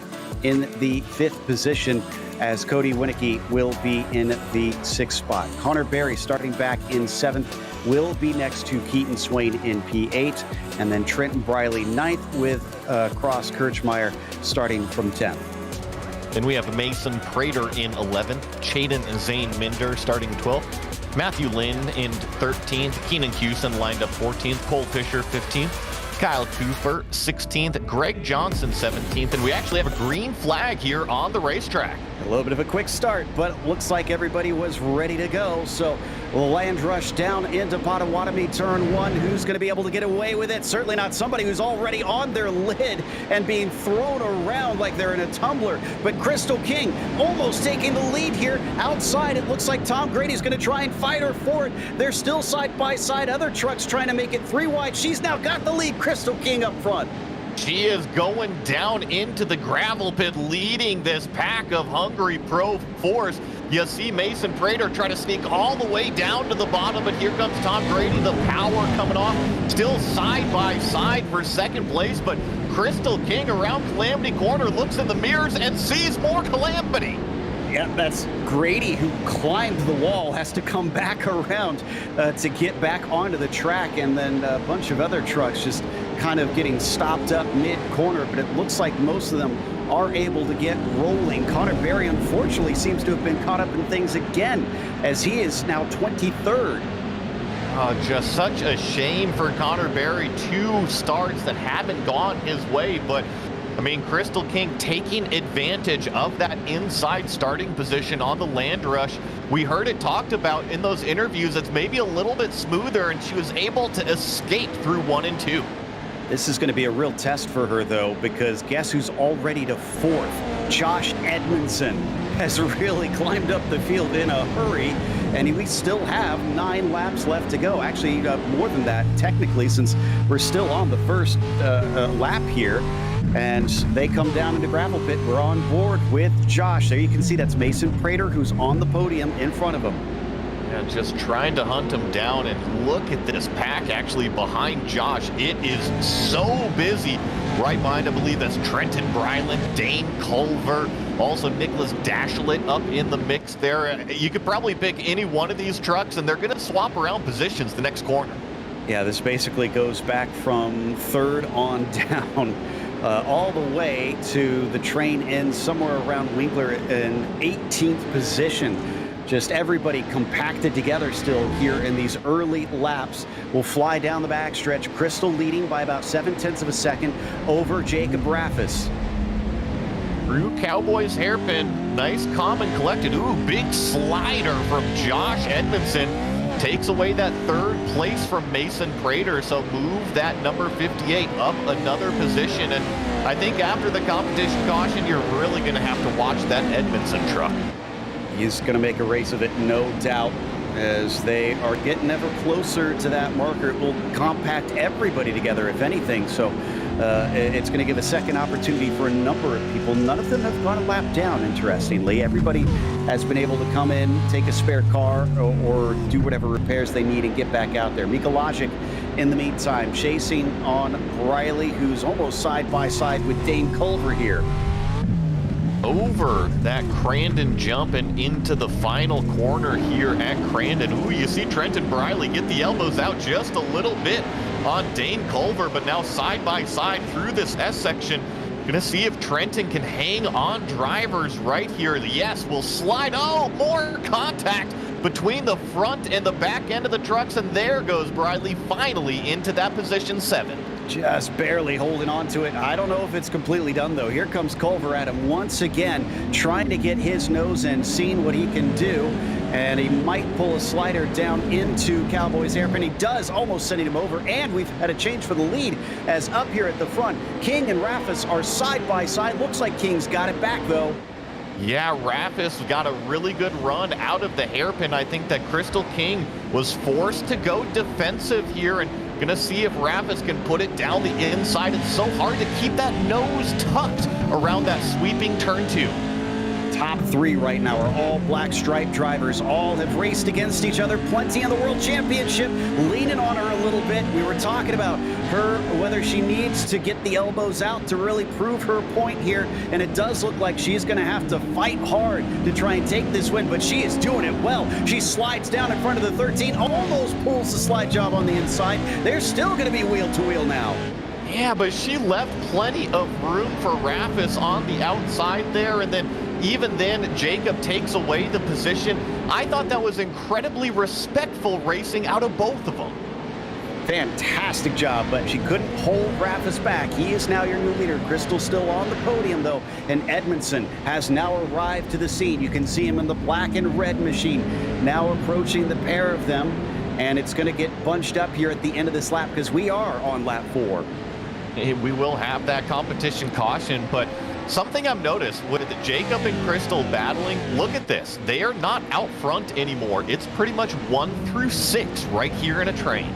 in the fifth position, as Cody Winicky will be in the sixth spot. Connor Berry starting back in seventh will be next to Keaton Swane in P8, and then Trenton Briley ninth, with Cross Kirchmeier starting from 10th. Then we have Mason Prater in 11th, Chaden and Zane Minder starting 12th, Matthew Lynn in 13th, Keenan Hewson lined up 14th, Cole Fisher 15th, Kyle Cooper 16th, Greg Johnson 17th, and we actually have a green flag here on the racetrack. A little bit of a quick start, but looks like everybody was ready to go. So land rush down into Potawatomi turn one. Who's going to be able to get away with it? Certainly not somebody who's already on their lid and being thrown around like they're in a tumbler. But Crystal King almost taking the lead here. Outside, it looks like Tom Grady's going to try and fight her for it. They're still side by side. Other trucks trying to make it three wide. She's now got the lead. Crystal King up front. She is going down into the gravel pit, leading this pack of hungry Pro 4s. You see Mason Prater try to sneak all the way down to the bottom, but here comes Tom Grady, the power coming off. Still side by side for second place, but Crystal King around Calamity Corner looks in the mirrors and sees more Calamity. Yeah, that's Grady, who climbed the wall, has to come back around to get back onto the track, and then a bunch of other trucks just kind of getting stopped up mid-corner, but it looks like most of them are able to get rolling. Connor Berry, unfortunately, seems to have been caught up in things again, as he is now 23rd. Just such a shame for Connor Berry. 2 starts that haven't gone his way, but I mean, Crystal King taking advantage of that inside starting position on the land rush. We heard it talked about in those interviews. It's maybe a little bit smoother, and she was able to escape through 1 and 2. This is going to be a real test for her, though, because guess who's already to fourth? Josh Edmondson has really climbed up the field in a hurry, and we still have 9 laps left to go. Actually, more than that, technically, since we're still on the first lap here. And they come down into gravel pit. We're on board with Josh. There you can see that's Mason Prater, who's on the podium in front of him. Yeah, just trying to hunt him down, and look at this pack actually behind Josh. It is so busy. Right behind, I believe that's Trenton Bryland, Dane Culver, also Nicholas Dashlet up in the mix there. You could probably pick any one of these trucks, and they're going to swap around positions the next corner. Yeah, this basically goes back from third on down. All the way to the train ends somewhere around Winkler in 18th position. Just everybody compacted together still here in these early laps. We'll fly down the backstretch. Crystal leading by about 0.7 of a second over Jacob Raffis. Through Cowboys hairpin, nice, calm, and collected. Ooh, big slider from Josh Edmondson. Takes away that third place from Mason Prater, so move that number 58 up another position. And I think after the competition caution, you're really going to have to watch that Edmondson truck. He's going to make a race of it, no doubt, as they are getting ever closer to that marker. It will compact everybody together, if anything. So it's going to give a second opportunity for a number of people. None of them have gone a lap down, interestingly. Everybody has been able to come in, take a spare car, or do whatever repairs they need and get back out there. Mika Logic in the meantime, chasing on Briley, who's almost side by side with Dane Culver here. Over that Crandon jump and into the final corner here at Crandon. Ooh, you see Trenton Briley get the elbows out just a little bit on Dane Culver, but now side by side through this S section. Gonna see if Trenton can hang on drivers right here. Yes, we'll slide. Oh, more contact between the front and the back end of the trucks, and there goes Briley finally into that position 7. Just barely holding on to it. I don't know if it's completely done, though. Here comes Culver at him once again, trying to get his nose in, seeing what he can do. And he might pull a slider down into Cowboy's hairpin. He does, almost sending him over. And we've had a change for the lead, as up here at the front, King and Rafis are side by side. Looks like King's got it back, though. Yeah, Rafis got a really good run out of the hairpin. I think that Crystal King was forced to go defensive here, and gonna see if Rafis can put it down the inside. It's so hard to keep that nose tucked around that sweeping turn 2. Top 3 right now are all black stripe drivers. All have raced against each other. Plenty in the World Championship. Leaning on her a little bit. We were talking about her, whether she needs to get the elbows out to really prove her point here. And it does look like she's going to have to fight hard to try and take this win. But she is doing it well. She slides down in front of the 13. Almost pulls the slide job on the inside. They're still going to be wheel to wheel now. Yeah, but she left plenty of room for Rafis on the outside there, and then even then, Jacob takes away the position. I thought that was incredibly respectful racing out of both of them. Fantastic job, but she couldn't hold Rafis back. He is now your new leader. Crystal still on the podium, though, and Edmondson has now arrived to the scene. You can see him in the black and red machine, now approaching the pair of them, and it's going to get bunched up here at the end of this lap because we are on lap 4. We will have that competition caution, but something I've noticed with Jacob and Crystal battling, look at this. They are not out front anymore. It's pretty much 1 through 6 right here in a train.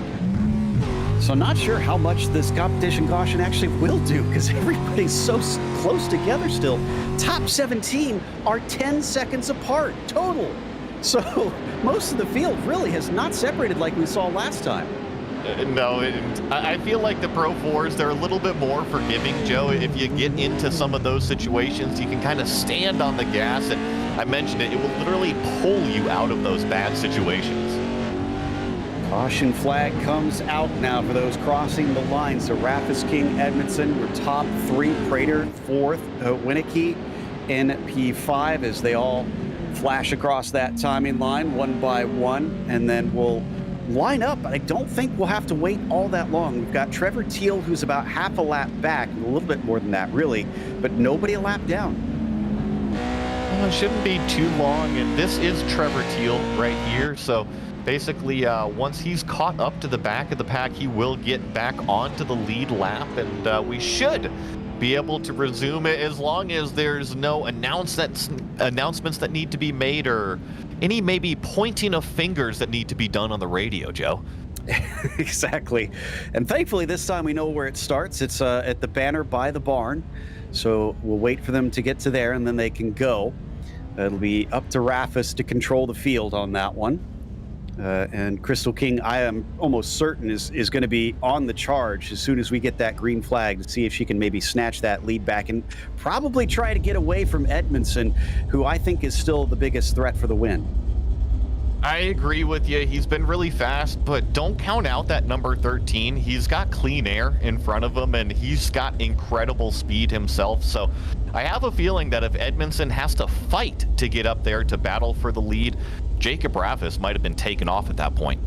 So not sure how much this competition caution actually will do because everybody's so close together still. Top 17 are 10 seconds apart total. So most of the field really has not separated like we saw last time. No, I feel like the Pro 4s, they're a little bit more forgiving, Joe. If you get into some of those situations, you can kind of stand on the gas, and I mentioned it will literally pull you out of those bad situations. Caution flag comes out now for those crossing the line. So Rafis, King, Edmondson were top 3, Prater 4th, Winnicky in P5 as they all flash across that timing line one by one, and then we'll line up. I don't think we'll have to wait all that long. We've got Trevor Teal, who's about half a lap back, a little bit more than that really, but nobody a lap down. Well, it shouldn't be too long, and this is Trevor Teal right here, so basically once he's caught up to the back of the pack, he will get back onto the lead lap, and we should be able to resume it as long as there's no announcements that need to be made or any maybe pointing of fingers that need to be done on the radio, Joe. Exactly. And thankfully this time we know where it starts. It's at the banner by the barn. So we'll wait for them to get to there and then they can go. It'll be up to Rafis to control the field on that one. And Crystal King, I am almost certain, is going to be on the charge as soon as we get that green flag to see if she can maybe snatch that lead back and probably try to get away from Edmondson, who I think is still the biggest threat for the win. I agree with you. He's been really fast, but don't count out that number 13. He's got clean air in front of him, and he's got incredible speed himself. So I have a feeling that if Edmondson has to fight to get up there to battle for the lead, Jacob Rafis might have been taken off at that point.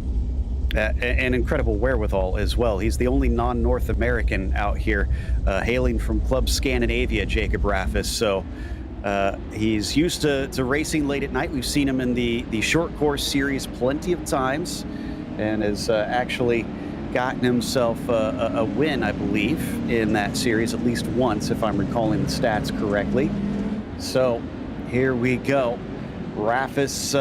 An incredible wherewithal as well. He's the only non-North American out here, hailing from Club Scandinavia, Jacob Rafis. So he's used to racing late at night. We've seen him in the short course series plenty of times and has actually gotten himself a win, I believe, in that series at least once, if I'm recalling the stats correctly. So here we go. Rafis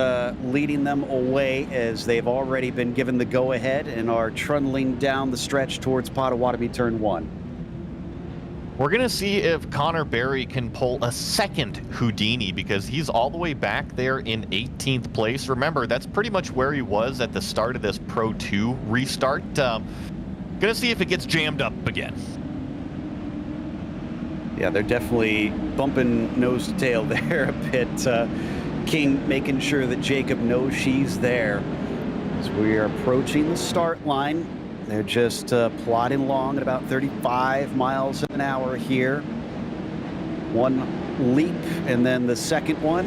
leading them away as they've already been given the go-ahead and are trundling down the stretch towards Potawatomi Turn 1. We're going to see if Connor Berry can pull a second Houdini because he's all the way back there in 18th place. Remember, that's pretty much where he was at the start of this Pro 2 restart. Gonna see if it gets jammed up again. Yeah, they're definitely bumping nose to tail there a bit. King making sure that Jacob knows she's there. As we are approaching the start line, they're just plodding along at about 35 miles an hour here. One leap, and then the second one.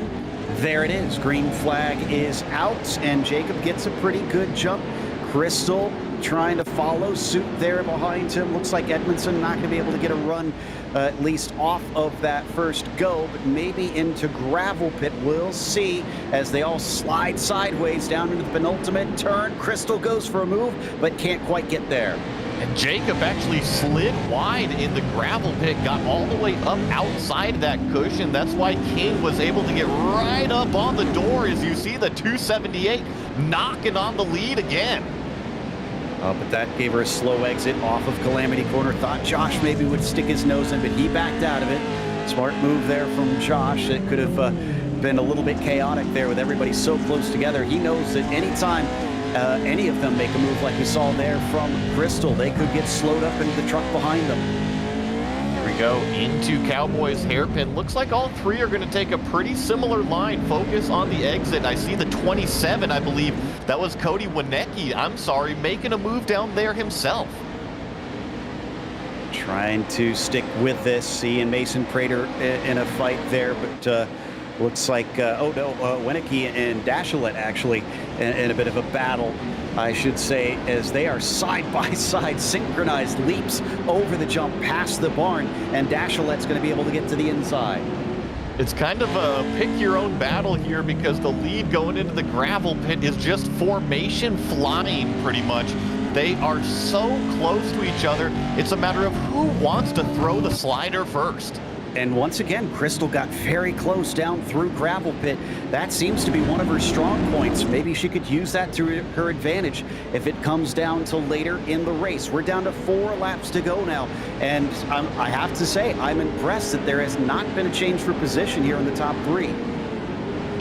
There it is. Green flag is out, and Jacob gets a pretty good jump. Crystal trying to follow suit there behind him. Looks like Edmondson not going to be able to get a run, at least off of that first go, but maybe into gravel pit. We'll see as they all slide sideways down into the penultimate turn. Crystal goes for a move, but can't quite get there. And Jacob actually slid wide in the gravel pit, got all the way up outside that cushion. That's why King was able to get right up on the door, as you see the 278 knocking on the lead again. But that gave her a slow exit off of Calamity Corner. Thought Josh maybe would stick his nose in, but he backed out of it. Smart move there from Josh. It could have been a little bit chaotic there with everybody so close together. He knows that anytime any of them make a move like we saw there from Crystal, they could get slowed up into the truck behind them. Here we go into Cowboys hairpin. Looks like all three are going to take a pretty similar line. Focus on the exit. I see the 27, I believe. That was Cody Wienecke, I'm sorry, making a move down there himself. Trying to stick with this. See, and Mason Prater in a fight there, but looks like, Wienecke and Dashalet actually in a bit of a battle, I should say, as they are side by side, synchronized leaps over the jump past the barn, and Dashalet's going to be able to get to the inside. It's kind of a pick your own battle here, because the lead going into the gravel pit is just formation flying pretty much. They are so close to each other. It's a matter of who wants to throw the slider first. And once again, Crystal got very close down through gravel pit. That seems to be one of her strong points. Maybe she could use that to her advantage if it comes down to later in the race. We're down to 4 laps to go now. And I have to say, I'm impressed that there has not been a change for position here in the top 3.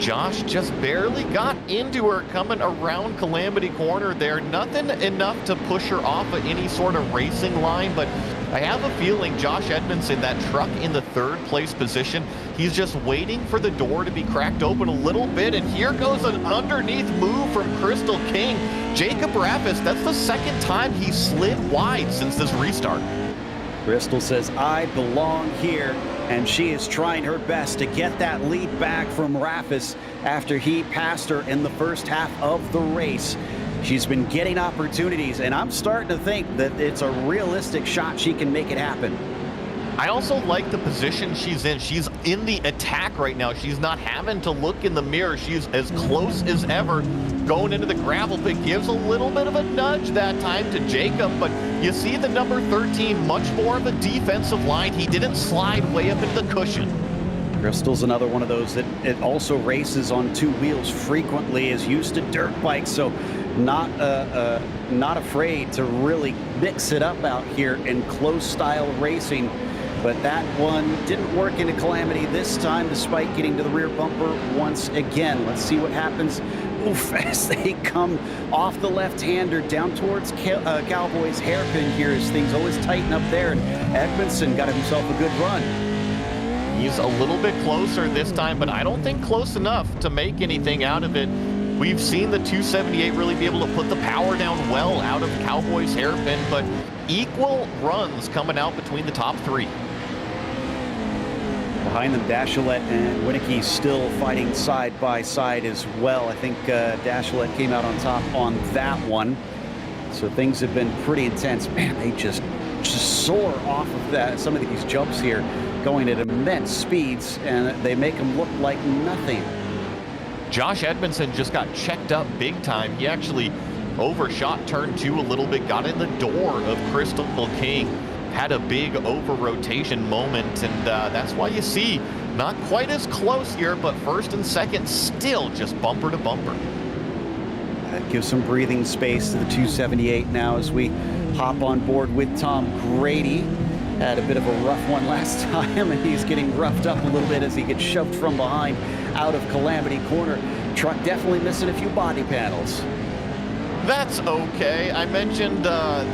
Josh just barely got into her coming around Calamity Corner there. Nothing enough to push her off of any sort of racing line, but I have a feeling Josh Edmondson, that truck in the 3rd place position, he's just waiting for the door to be cracked open a little bit, and here goes an underneath move from Crystal King. Jacob Raffis, that's the 2nd time he slid wide since this restart. Crystal says, I belong here, and she is trying her best to get that lead back from Raffis after he passed her in the first half of the race. She's been getting opportunities, and I'm starting to think that it's a realistic shot she can make it happen. I also like the position she's in. She's in the attack right now. She's not having to look in the mirror. She's as close as ever. Going into the gravel pit, gives a little bit of a nudge that time to Jacob, but you see the number 13, much more of a defensive line. He didn't slide way up into the cushion. Crystal's another one of those that it also races on 2 wheels frequently, is used to dirt bikes, so not afraid to really mix it up out here in close style racing. But that one didn't work into Calamity this time, despite getting to the rear bumper once again. Let's see what happens. Oof, as they come off the left-hander down towards Cowboys hairpin here, as things always tighten up there, and Edmondson got himself a good run. He's a little bit closer this time, but I don't think close enough to make anything out of it. We've seen the 278 really be able to put the power down well out of Cowboys hairpin, but equal runs coming out between the top 3. Behind them, Dashalet and Wienecke still fighting side by side as well. I think Dashalet came out on top on that one. So things have been pretty intense. Man, they just soar off of that. Some of these jumps here going at immense speeds, and they make them look like nothing. Josh Edmondson just got checked up big time. He actually overshot turn 2 a little bit, got in the door of Crystal King, had a big over-rotation moment, and that's why you see not quite as close here, but 1st and 2nd still just bumper to bumper. That gives some breathing space to the 278 now as we hop on board with Tom Grady. Had a bit of a rough one last time, and he's getting roughed up a little bit as he gets shoved from behind out of Calamity Corner. Truck definitely missing a few body panels. That's okay. I mentioned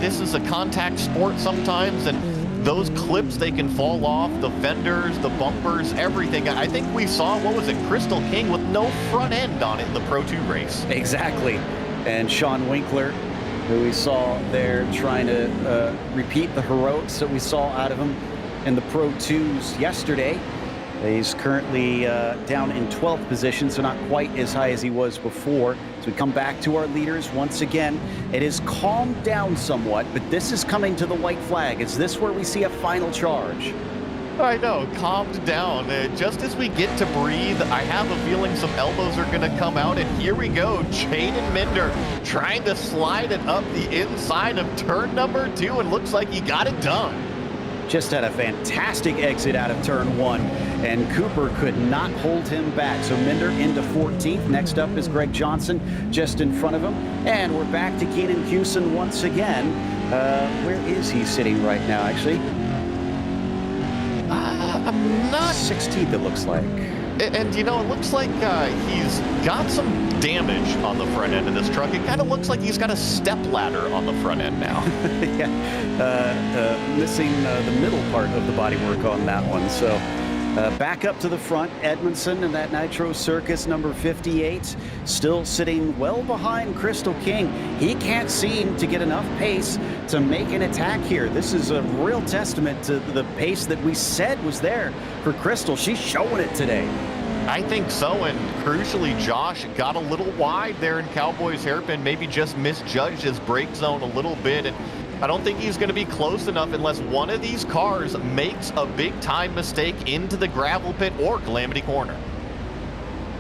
this is a contact sport sometimes, and those clips, they can fall off, the fenders, the bumpers, everything. I think we saw, what was it, Crystal King with no front end on it in the Pro 2 race. Exactly. And Sean Winkler, who we saw there trying to repeat the heroics that we saw out of him in the Pro 2s yesterday. He's currently down in 12th position, so not quite as high as he was before. As we come back to our leaders once again, it has calmed down somewhat, but this is coming to the white flag. Is this where we see a final charge? I know, calmed down. Just as we get to breathe, I have a feeling some elbows are going to come out, and here we go. Jaden Minder trying to slide it up the inside of turn number 2, and looks like he got it done. Just had a fantastic exit out of turn 1, and Cooper could not hold him back. So Minder into 14th. Next up is Greg Johnson just in front of him. And we're back to Keaton Swane once again. Where is he sitting right now, actually? I'm not... 16th, it looks like. And, you know, it looks like he's got some damage on the front end of this truck. It kind of looks like he's got a step ladder on the front end now. Yeah, missing the middle part of the bodywork on that one. So back up to the front, Edmondson and that Nitro Circus number 58, still sitting well behind Crystal King. He can't seem to get enough pace to make an attack here. This is a real testament to the pace that we said was there for Crystal. She's showing it today. I think so, and crucially, Josh got a little wide there in Cowboy's hairpin, maybe just misjudged his brake zone a little bit, and I don't think he's going to be close enough unless one of these cars makes a big-time mistake into the gravel pit or Calamity Corner.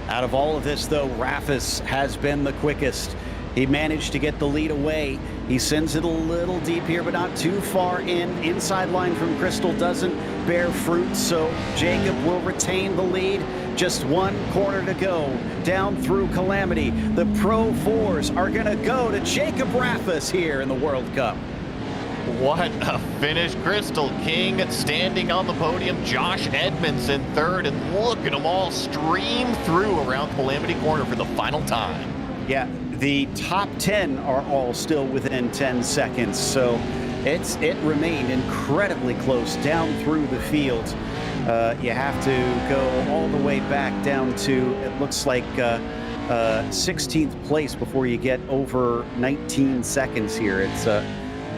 Out of all of this, though, Rafis has been the quickest. He managed to get the lead away. He sends it a little deep here, but not too far in. Inside line from Crystal doesn't bear fruit, so Jacob will retain the lead. Just one corner to go down through Calamity. The Pro 4s are going to go to Jacob Rafis here in the World Cup. What a finish. Crystal King standing on the podium. Josh Edmondson third, and look at them all stream through around Calamity Corner for the final time. Yeah, the top 10 are all still within 10 seconds, so it remained incredibly close down through the field. You have to go all the way back down to, it looks like 16th place before you get over 19 seconds here. It's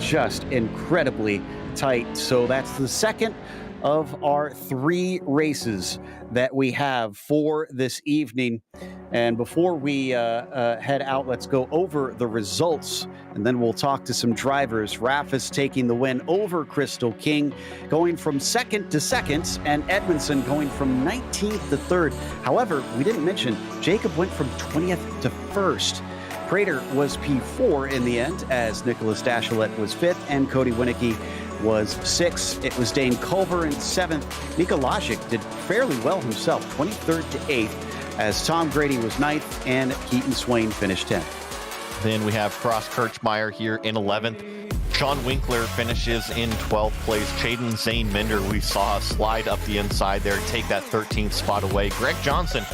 just incredibly tight. So that's the second of our 3 races that we have for this evening. And before we head out, let's go over the results, and then we'll talk to some drivers. Rafis taking the win over Crystal King, going from second to second, and Edmondson going from 19th to 3rd. However, we didn't mention Jacob went from 20th to 1st. Prater was P4 in the end, as Nicholas Dachelet was 5th and Cody Winicky was 6th. It was Dane Culver in 7th. Mika Logic did fairly well himself, 23rd to 8th, as Tom Grady was 9th and Keaton Swane finished 10th. Then we have Cross Kirchmeier here in 11th. Sean Winkler finishes in 12th place. Jaden Zane Minder, we saw slide up the inside there, take that 13th spot away. Greg Johnson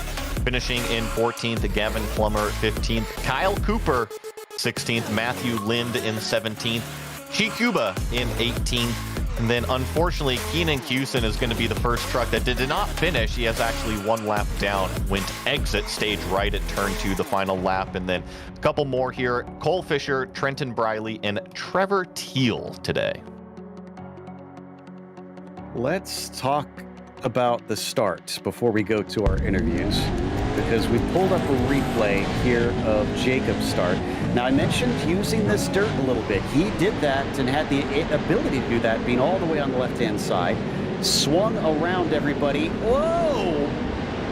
finishing in 14th. Gavin Plummer 15th. Kyle Cooper 16th. Matthew Lind in 17th. Chikuba in 18th. And then, unfortunately, Keaton Swane is going to be the first truck that did not finish. He has actually one lap down, went exit stage right at turn 2, the final lap. And then a couple more here. Cole Fisher, Trenton Briley, and Trevor Teal today. Let's talk about the start before we go to our interviews, because we pulled up a replay here of Jacob's start. Now, I mentioned using this dirt a little bit. He did that and had the ability to do that, being all the way on the left-hand side, swung around everybody, whoa,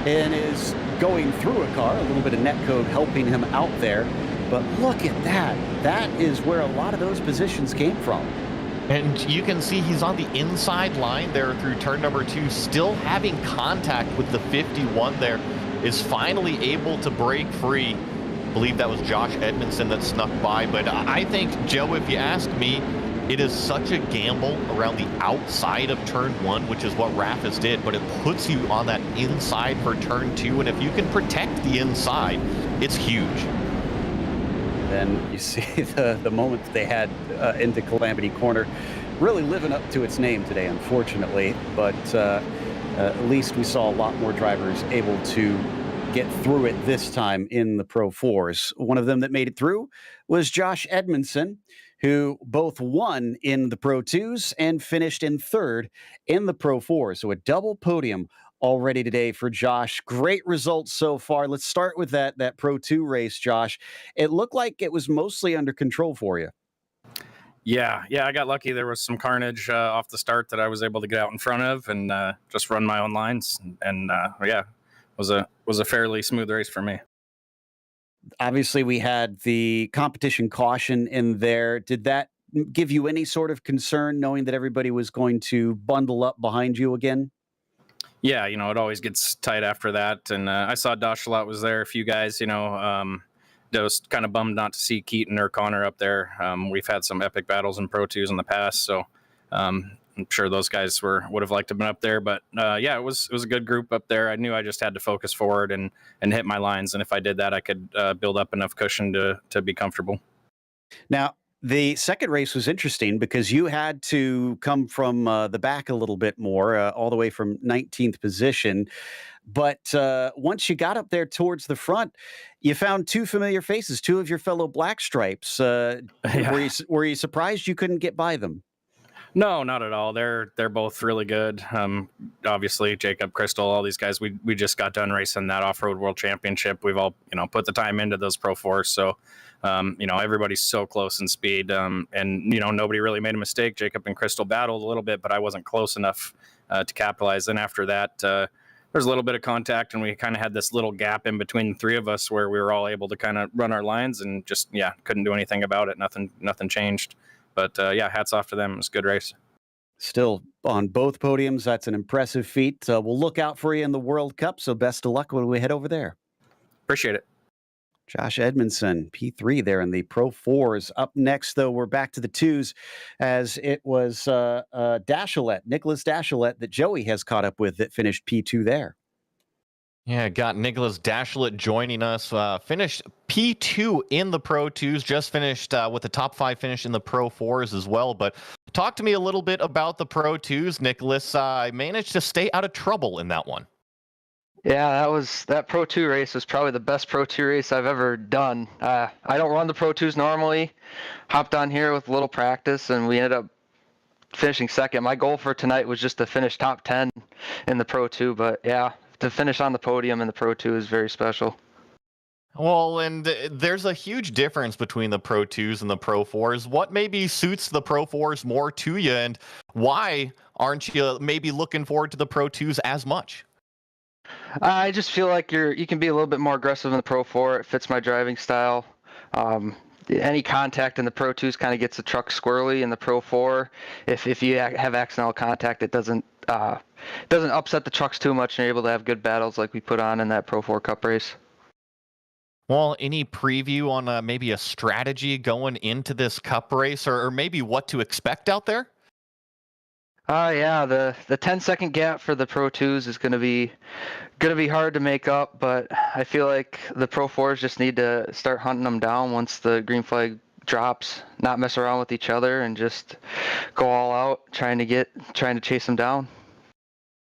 and is going through a car. A little bit of netcode helping him out there. But look at that. That is where a lot of those positions came from. And you can see he's on the inside line there through turn number 2, still having contact with the 51 there, is finally able to break free. I believe that was Josh Edmondson that snuck by. But I think, Joe, if you ask me, it is such a gamble around the outside of turn 1, which is what Rafis did, but it puts you on that inside for turn 2. And if you can protect the inside, it's huge. then you see the moment that they had into Calamity Corner really living up to its name today, unfortunately. But at least we saw a lot more drivers able to get through it this time in the Pro 4s. One of them that made it through was Josh Edmondson, who both won in the Pro 2s and finished in third in the Pro 4s. So a double podium already today for Josh. Great results so far. Let's start with that Pro 2 race, Josh. It looked like it was mostly under control for you. Yeah, I got lucky. There was some carnage off the start that I was able to get out in front of and just run my own lines. And was a fairly smooth race for me. Obviously, we had the competition caution in there. Did that give you any sort of concern knowing that everybody was going to bundle up behind you again? Yeah, it always gets tight after that. And I saw Dashalat was there, a few guys, I was kind of bummed not to see Keaton or Connor up there. We've had some epic battles in Pro 2s in the past, so I'm sure those guys would have liked to have been up there. But it was a good group up there. I knew I just had to focus forward and hit my lines, and if I did that, I could build up enough cushion to be comfortable. Now, the second race was interesting because you had to come from the back a little bit more, all the way from 19th position. But once you got up there towards the front, you found two familiar faces, two of your fellow Black Stripes. Were you surprised you couldn't get by them? No, not at all. They're both really good. Obviously, Jacob, Crystal, all these guys. We just got done racing that off-road world championship. We've all put the time into those Pro 4s. So everybody's so close in speed, and nobody really made a mistake. Jacob and Crystal battled a little bit, but I wasn't close enough to capitalize. Then after that, there's a little bit of contact, and we kind of had this little gap in between the three of us where we were all able to kind of run our lines and just couldn't do anything about it. Nothing changed. But hats off to them. It was a good race. Still on both podiums. That's an impressive feat. We'll look out for you in the World Cup. So best of luck when we head over there. Appreciate it. Josh Edmondson, P3 there in the Pro 4s. Up next, though, we're back to the 2s as it was Nicholas Dashalet, that Joey has caught up with, that finished P2 there. Yeah, got Nicholas Dashalet joining us. Finished P2 in the Pro 2s, just finished with the top 5 finish in the Pro 4s as well. But talk to me a little bit about the Pro 2s, Nicholas. I managed to stay out of trouble in that one. Yeah, that Pro 2 race was probably the best Pro 2 race I've ever done. I don't run the Pro 2s normally. Hopped on here with a little practice, and we ended up finishing second. My goal for tonight was just to finish top 10 in the Pro 2, but yeah, to finish on the podium in the Pro 2 is very special. Well, and there's a huge difference between the Pro 2s and the Pro 4s. What maybe suits the Pro 4s more to you, and why aren't you maybe looking forward to the Pro 2s as much? I just feel like you can be a little bit more aggressive in the Pro 4. It fits my driving style. Any contact in the Pro 2s kind of gets the truck squirrely. In the Pro 4, if you have accidental contact, it doesn't upset the trucks too much, and you're able to have good battles like we put on in that Pro 4 Cup race. Well, any preview on maybe a strategy going into this Cup race, or maybe what to expect out there? The 10-second gap for the Pro 2s is gonna be hard to make up, but I feel like the Pro 4s just need to start hunting them down once the green flag drops, not mess around with each other, and just go all out trying to chase them down.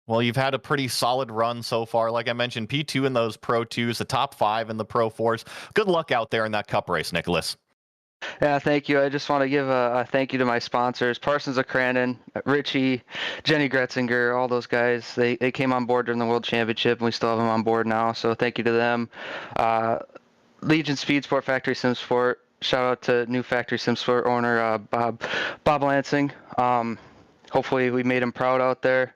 Well, you've had a pretty solid run so far. Like I mentioned, P2 in those Pro 2s, the top 5 in the Pro 4s. Good luck out there in that Cup race, Nicholas. Yeah, thank you. I just want to give a thank you to my sponsors, Parsons of Crandon, Richie, Jenny Gretzinger, all those guys. They came on board during the World Championship, and we still have them on board now, so thank you to them. Legion Speed Sport, Factory SimSport. Shout out to new Factory SimSport owner, Bob Lansing. Hopefully we made him proud out there.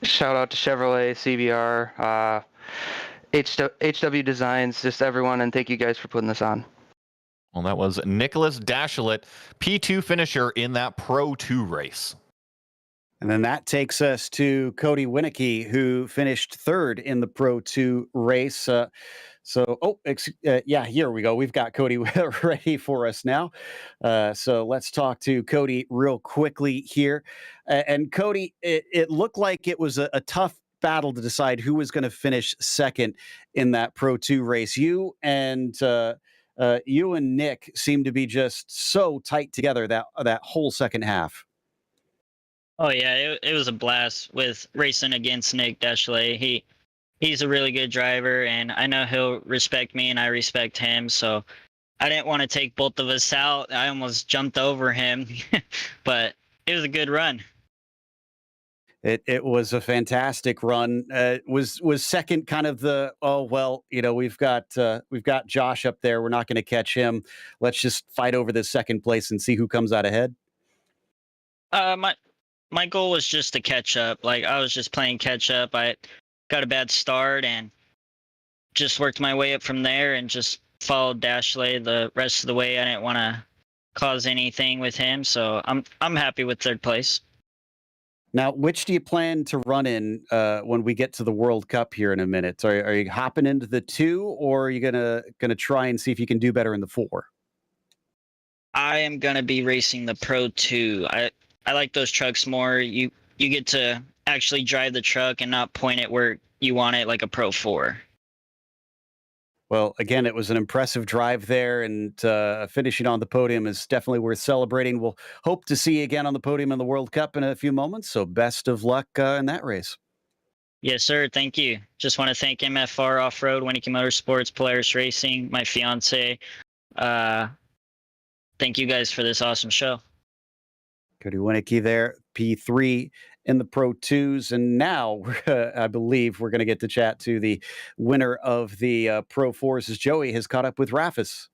Shout out to Chevrolet, CBR, HW Designs, just everyone, and thank you guys for putting this on. Well, that was Nicholas Dashalet, P2 finisher in that Pro 2 race. And then that takes us to Cody Winicky, who finished third in the Pro 2 race. Here we go. We've got Cody ready for us now. So let's talk to Cody real quickly here. And Cody, it looked like it was a tough battle to decide who was going to finish second in that Pro 2 race. You and You and Nick seem to be just so tight together that whole second half. Oh yeah, it was a blast with racing against Nick Deschley. He's a really good driver, and I know he'll respect me, and I respect him. So I didn't want to take both of us out. I almost jumped over him, but it was a good run. It was a fantastic run. Was second kind of the, oh well, we've got Josh up there. We're not going to catch him. Let's just fight over this second place and see who comes out ahead. My goal was just to catch up. Like, I was just playing catch up. I got a bad start and just worked my way up from there and just followed Dashley the rest of the way. I didn't want to cause anything with him, so I'm happy with third place. Now, which do you plan to run in when we get to the World Cup here in a minute? Are you hopping into the 2, or are you gonna try and see if you can do better in the 4? I am gonna be racing the Pro 2. I like those trucks more. You get to actually drive the truck and not point it where you want it, like a Pro 4. Well, again, it was an impressive drive there, and finishing on the podium is definitely worth celebrating. We'll hope to see you again on the podium in the World Cup in a few moments, so best of luck in that race. Yes, sir. Thank you. Just want to thank MFR Off-Road, Winnicky Motorsports, Polaris Racing, my fiance. Thank you guys for this awesome show. Cody Winnicky there, P3 in the Pro 2s. And now I believe we're going to get to chat to the winner of the Pro 4s as Joey has caught up with Rafis.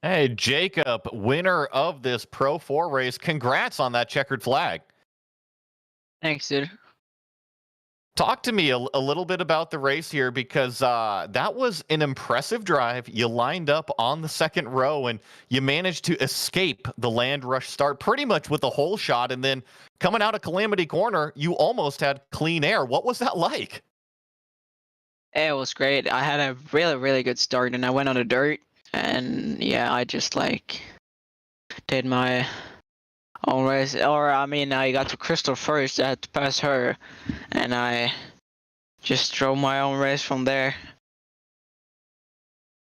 Hey, Jacob, winner of this Pro 4 race. Congrats on that checkered flag. Thanks, dude. Talk to me a little bit about the race here, because that was an impressive drive. You lined up on the second row and you managed to escape the land rush start pretty much with a hole shot. And then coming out of Calamity Corner, you almost had clean air. What was that like? It was great. I had a really, really good start, and I went on the dirt. And yeah, I just did my own race. Or I mean, I got to Crystal first. I had to pass her, and I just drove my own race from there.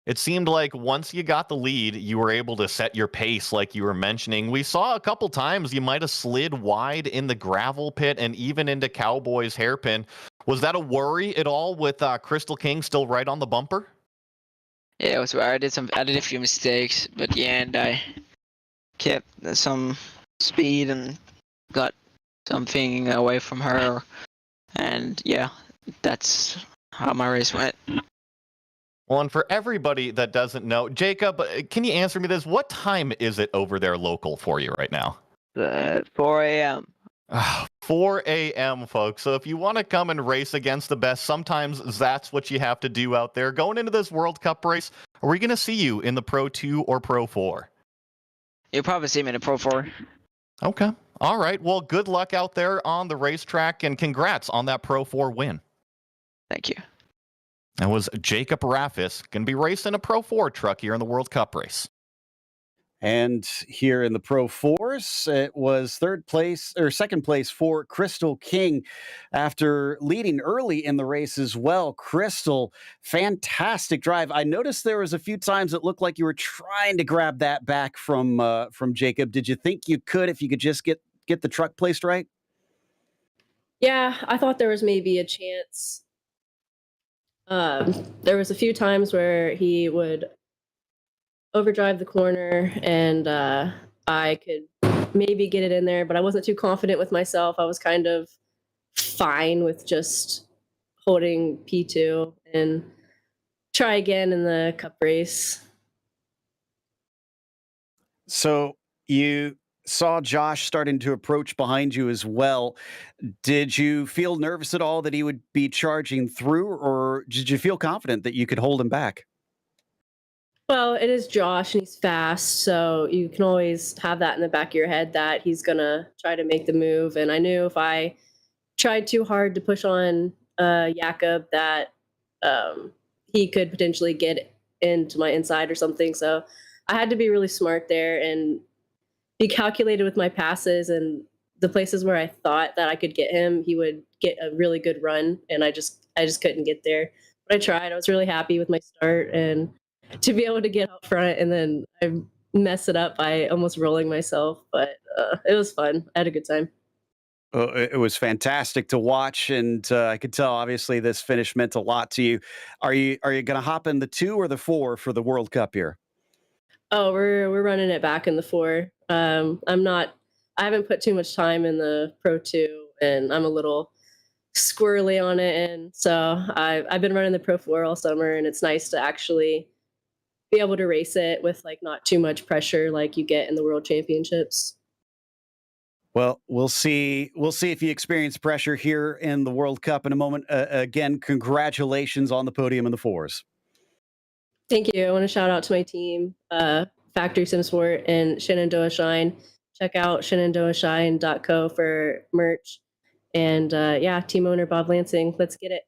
It seemed like once you got the lead, you were able to set your pace like you were mentioning. We saw a couple times you might have slid wide in the gravel pit and even into Cowboy's hairpin. Was that a worry at all with Crystal King still right on the bumper? Yeah, it was. I did a few mistakes, but yeah, and I kept some speed and got something away from her, and yeah, that's how my race went. Well, and for everybody that doesn't know, Jacob, can you answer me this? What time is it over there local for you right now? 4 a.m. 4 a.m., folks. So if you want to come and race against the best, sometimes that's what you have to do out there. Going into this World Cup race, are we going to see you in the Pro 2 or Pro 4? You'll probably see me in the Pro 4. Okay. All right. Well, good luck out there on the racetrack, and congrats on that Pro 4 win. Thank you. That was Jacob Rafis, going to be racing a Pro 4 truck here in the World Cup race. And here in the Pro 4s, it was second place for Crystal King after leading early in the race as well. Crystal, fantastic drive. I noticed there was a few times it looked like you were trying to grab that back from Jacob. Did you think you could, if you could just get the truck placed right? Yeah, I thought there was maybe a chance. There was a few times where he would overdrive the corner, and I could maybe get it in there, but I wasn't too confident with myself. I was kind of fine with just holding P2 and try again in the cup race. So you saw Josh starting to approach behind you as well. Did you feel nervous at all that he would be charging through, or did you feel confident that you could hold him back? Well, it is Josh, and he's fast, so you can always have that in the back of your head that he's going to try to make the move. And I knew if I tried too hard to push on Jakob that he could potentially get into my inside or something. So I had to be really smart there and be calculated with my passes, and the places where I thought that I could get him, he would get a really good run, and I just couldn't get there. But I tried. I was really happy with my start, and to be able to get out front, and then I mess it up by almost rolling myself. But it was fun. I had a good time. It was fantastic to watch, and I could tell obviously this finish meant a lot to you. Are you going to hop in the 2 or the 4 for the World Cup here? Oh, we're running it back in the 4. I haven't put too much time in the Pro 2, and I'm a little squirrely on it, and so I've been running the Pro 4 all summer, and it's nice to actually be able to race it with like not too much pressure like you get in the World Championships. Well, we'll see. We'll see if you experience pressure here in the World Cup in a moment. Again, congratulations on the podium in the 4s. Thank you. I want to shout out to my team, Factory Sim Sport and Shenandoah Shine. Check out shenandoahshine.co for merch. And yeah, team owner Bob Lansing. Let's get it.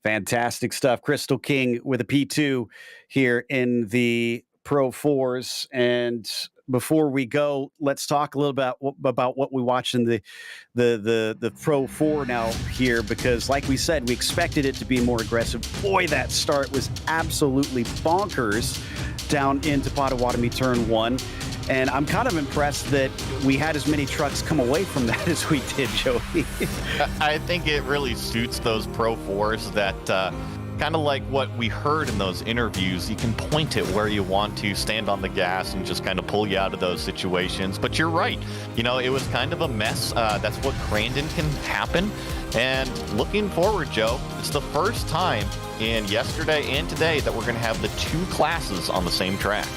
Fantastic stuff. Crystal King with a P2 here in the Pro 4s. And before we go, let's talk a little about what we watched in the Pro 4 now here, because like we said, we expected it to be more aggressive. Boy, that start was absolutely bonkers down into Potawatomi Turn 1. And I'm kind of impressed that we had as many trucks come away from that as we did, Joey. I think it really suits those Pro 4s that kind of like what we heard in those interviews. You can point it where you want to, stand on the gas, and just kind of pull you out of those situations. But you're right. You know, it was kind of a mess. That's what Crandon can happen. And looking forward, Joe, it's the first time in yesterday and today that we're going to have the 2 classes on the same track.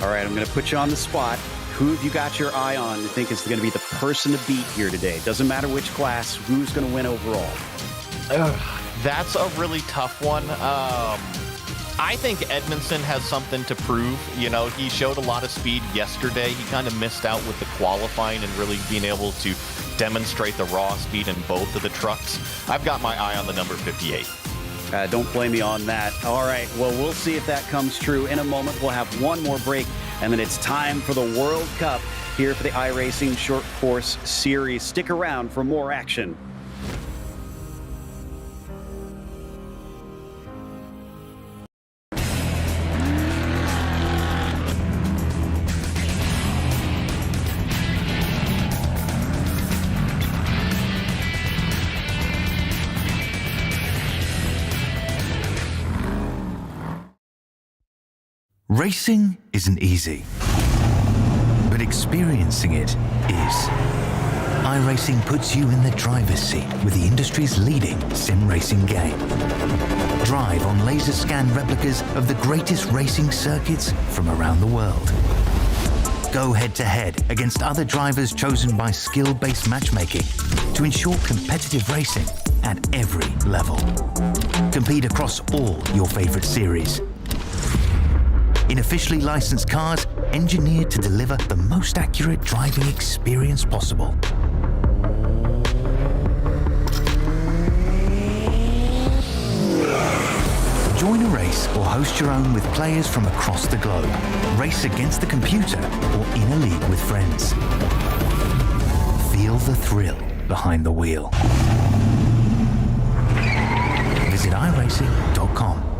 All right, I'm going to put you on the spot. Who have you got your eye on to think is going to be the person to beat here today? Doesn't matter which class, who's going to win overall? That's a really tough one. I think Edmondson has something to prove. You know, he showed a lot of speed yesterday. He kind of missed out with the qualifying and really being able to demonstrate the raw speed in both of the trucks. I've got my eye on the number 58. Don't blame me on that. All right, well, we'll see if that comes true in a moment. We'll have one more break, and then it's time for the World Cup here for the iRacing Short Course Series. Stick around for more action. Racing isn't easy, but experiencing it is. iRacing puts you in the driver's seat with the industry's leading sim racing game. Drive on laser scan replicas of the greatest racing circuits from around the world. Go head-to-head against other drivers chosen by skill-based matchmaking to ensure competitive racing at every level. Compete across all your favorite series. In officially licensed cars, engineered to deliver the most accurate driving experience possible. Join a race or host your own with players from across the globe. Race against the computer or in a league with friends. Feel the thrill behind the wheel. Visit iRacing.com.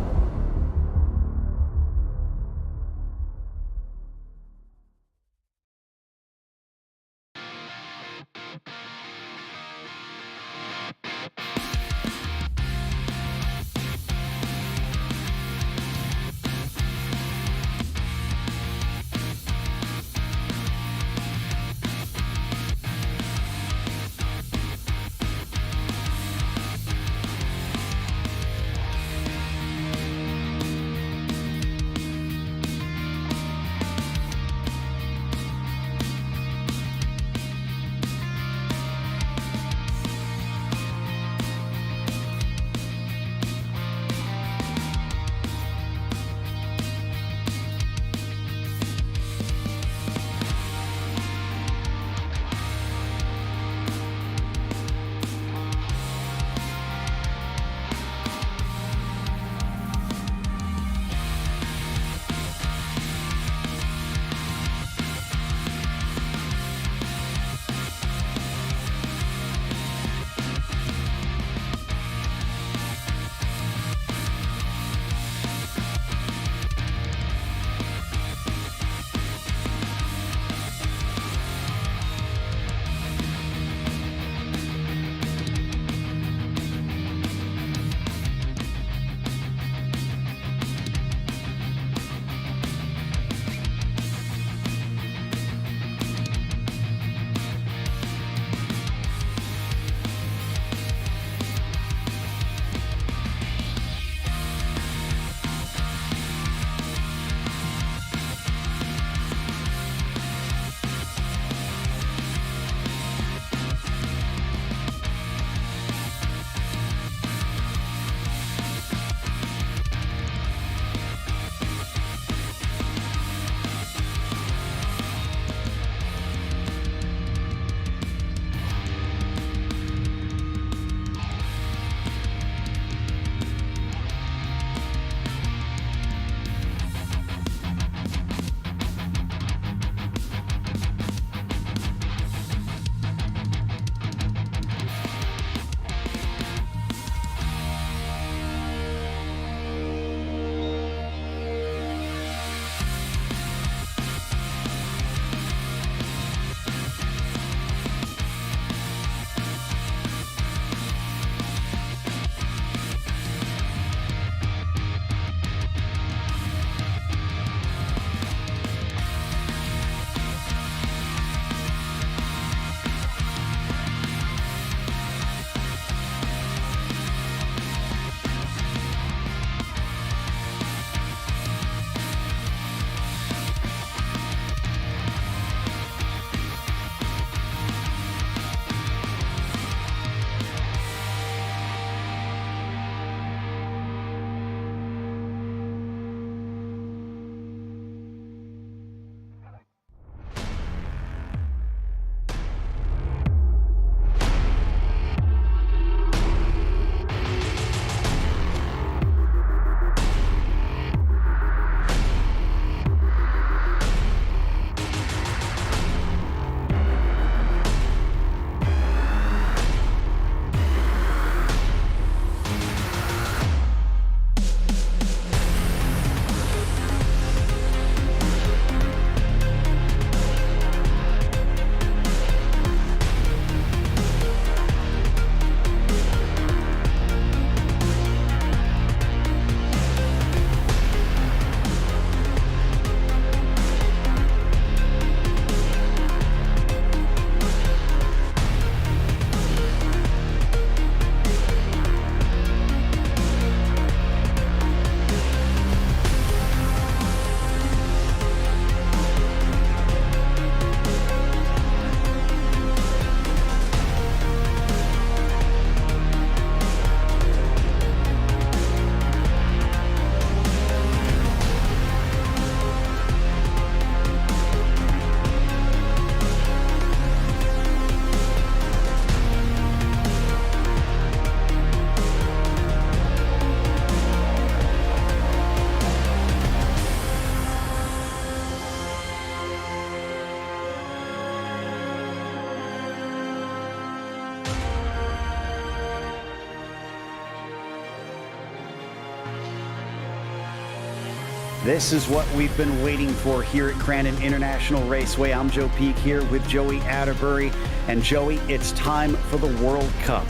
This is what we've been waiting for here at Crandon International Raceway. I'm Joe Peak here with Joey Atterbury. And Joey, it's time for the World Cup.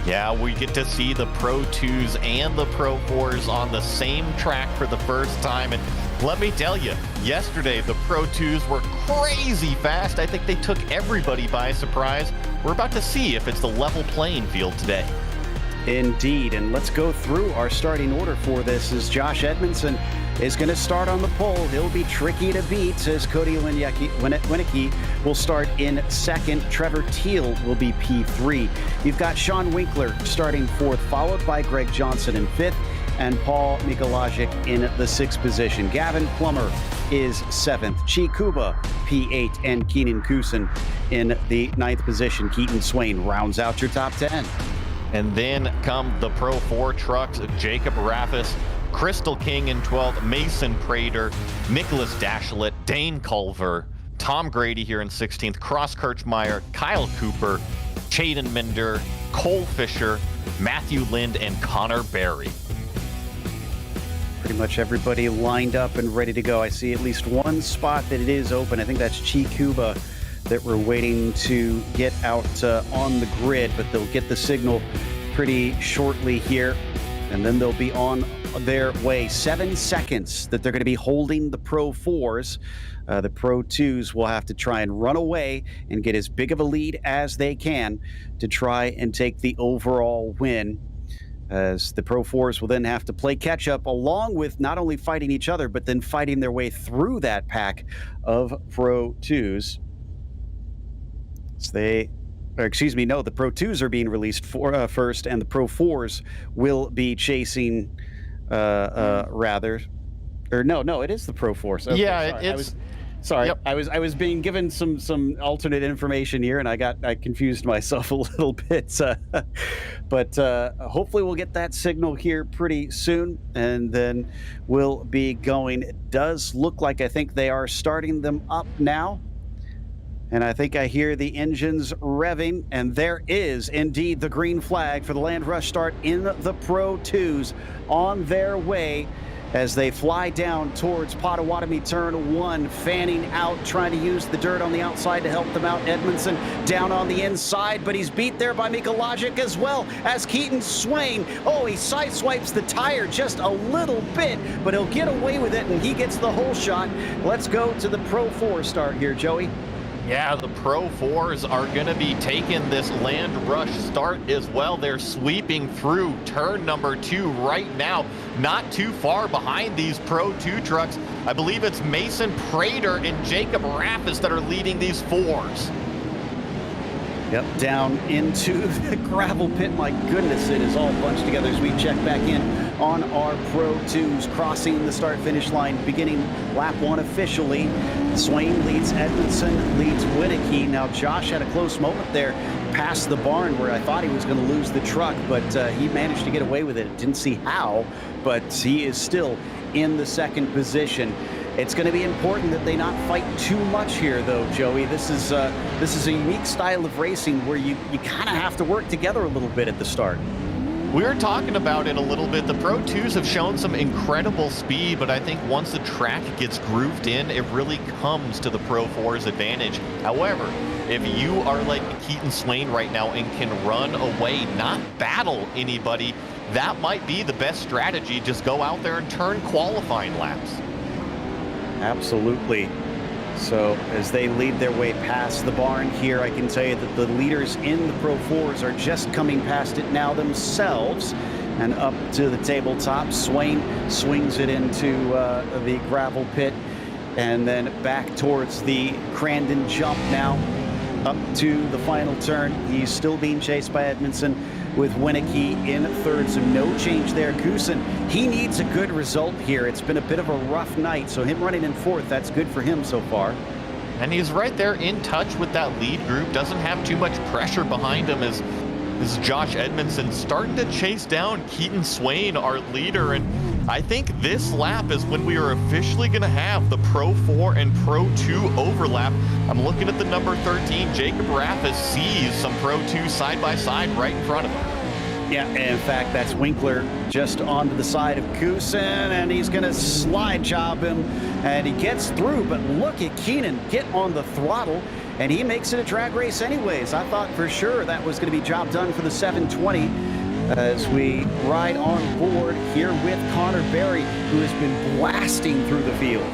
Yeah, we get to see the Pro 2s and the Pro 4s on the same track for the first time. And let me tell you, yesterday the Pro 2s were crazy fast. I think they took everybody by surprise. We're about to see if it's the level playing field today. Indeed, and let's go through our starting order for this. As Josh Edmondson is going to start on the pole. He'll be tricky to beat as Cody Winnecke will start in second. Trevor Teal will be P3. You've got Sean Winkler starting fourth, followed by Greg Johnson in fifth, and Paul Mikolajic in the sixth position. Gavin Plummer is seventh. Chi Kuba, P8, and Keenan Kusin in the ninth position. Keaton Swane rounds out your top 10. And then come the Pro 4 trucks, Jacob Raffis, Crystal King in 12th, Mason Prater, Nicholas Dashlett, Dane Culver, Tom Grady here in 16th, Cross Kirchmeyer, Kyle Cooper, Chaden Minder, Cole Fisher, Matthew Lind, and Connor Berry. Pretty much everybody lined up and ready to go. I see at least one spot that it is open. I think that's Chi Kuba that we're waiting to get out on the grid, but they'll get the signal pretty shortly here, and then they'll be on their way. 7 seconds that they're going to be holding the Pro 4s. The Pro 2s will have to try and run away and get as big of a lead as they can to try and take the overall win, as the Pro 4s will then have to play catch up, along with not only fighting each other, but then fighting their way through that pack of Pro 2s. The Pro 2s are being released first, and the Pro 4s will be chasing, rather. Or no, it is the Pro 4s. Okay, yeah, sorry. Yep. I was being given some alternate information here, and I confused myself a little bit. But hopefully we'll get that signal here pretty soon, and then we'll be going. It does look like I think they are starting them up now. And I think I hear the engines revving, and there is indeed the green flag for the Land Rush start in the Pro 2s on their way as they fly down towards Potawatomi Turn 1, fanning out, trying to use the dirt on the outside to help them out. Edmondson down on the inside, but he's beat there by Mikolajic as well as Keaton Swane. Oh, he sideswipes the tire just a little bit, but he'll get away with it, and he gets the whole shot. Let's go to the Pro 4 start here, Joey. Yeah, the Pro 4s are going to be taking this Land Rush start as well. They're sweeping through turn number 2 right now, not too far behind these Pro 2 trucks. I believe it's Mason Prater and Jacob Raffis that are leading these 4s. Yep, down into the gravel pit. My goodness, it is all bunched together as we check back in on our Pro 2s, crossing the start-finish line, beginning lap 1 officially. Swane leads Edmondson, leads Winnecke. Now, Josh had a close moment there past the barn where I thought he was going to lose the truck, but he managed to get away with it. Didn't see how, but he is still in the second position. It's going to be important that they not fight too much here, though, Joey. This is a unique style of racing where you kind of have to work together a little bit at the start. We were talking about it a little bit. The Pro 2s have shown some incredible speed, but I think once the track gets grooved in, it really comes to the Pro 4's advantage. However, if you are like Keaton Swane right now and can run away, not battle anybody, that might be the best strategy. Just go out there and turn qualifying laps. Absolutely. So as they lead their way past the barn here, I can tell you that the leaders in the Pro 4s are just coming past it now themselves and up to the tabletop. Swane swings it into the gravel pit and then back towards the Crandon jump now up to the final turn. He's still being chased by Edmondson with Winnecke in third, so no change there. Kusin, he needs a good result here. It's been a bit of a rough night, so him running in fourth, that's good for him so far. And he's right there in touch with that lead group, doesn't have too much pressure behind him as Josh Edmondson starting to chase down Keaton Swane, our leader. And I think this lap is when we are officially going to have the Pro 4 and Pro 2 overlap. I'm looking at the number 13. Jacob Raffis sees some Pro 2 side by side right in front of him. Yeah, in fact, that's Winkler just onto the side of Kusin, and he's going to slide job him, and he gets through. But look at Keenan get on the throttle, and he makes it a drag race anyways. I thought for sure that was going to be job done for the 720 as we ride on board here with Connor Berry, who has been blasting through the field.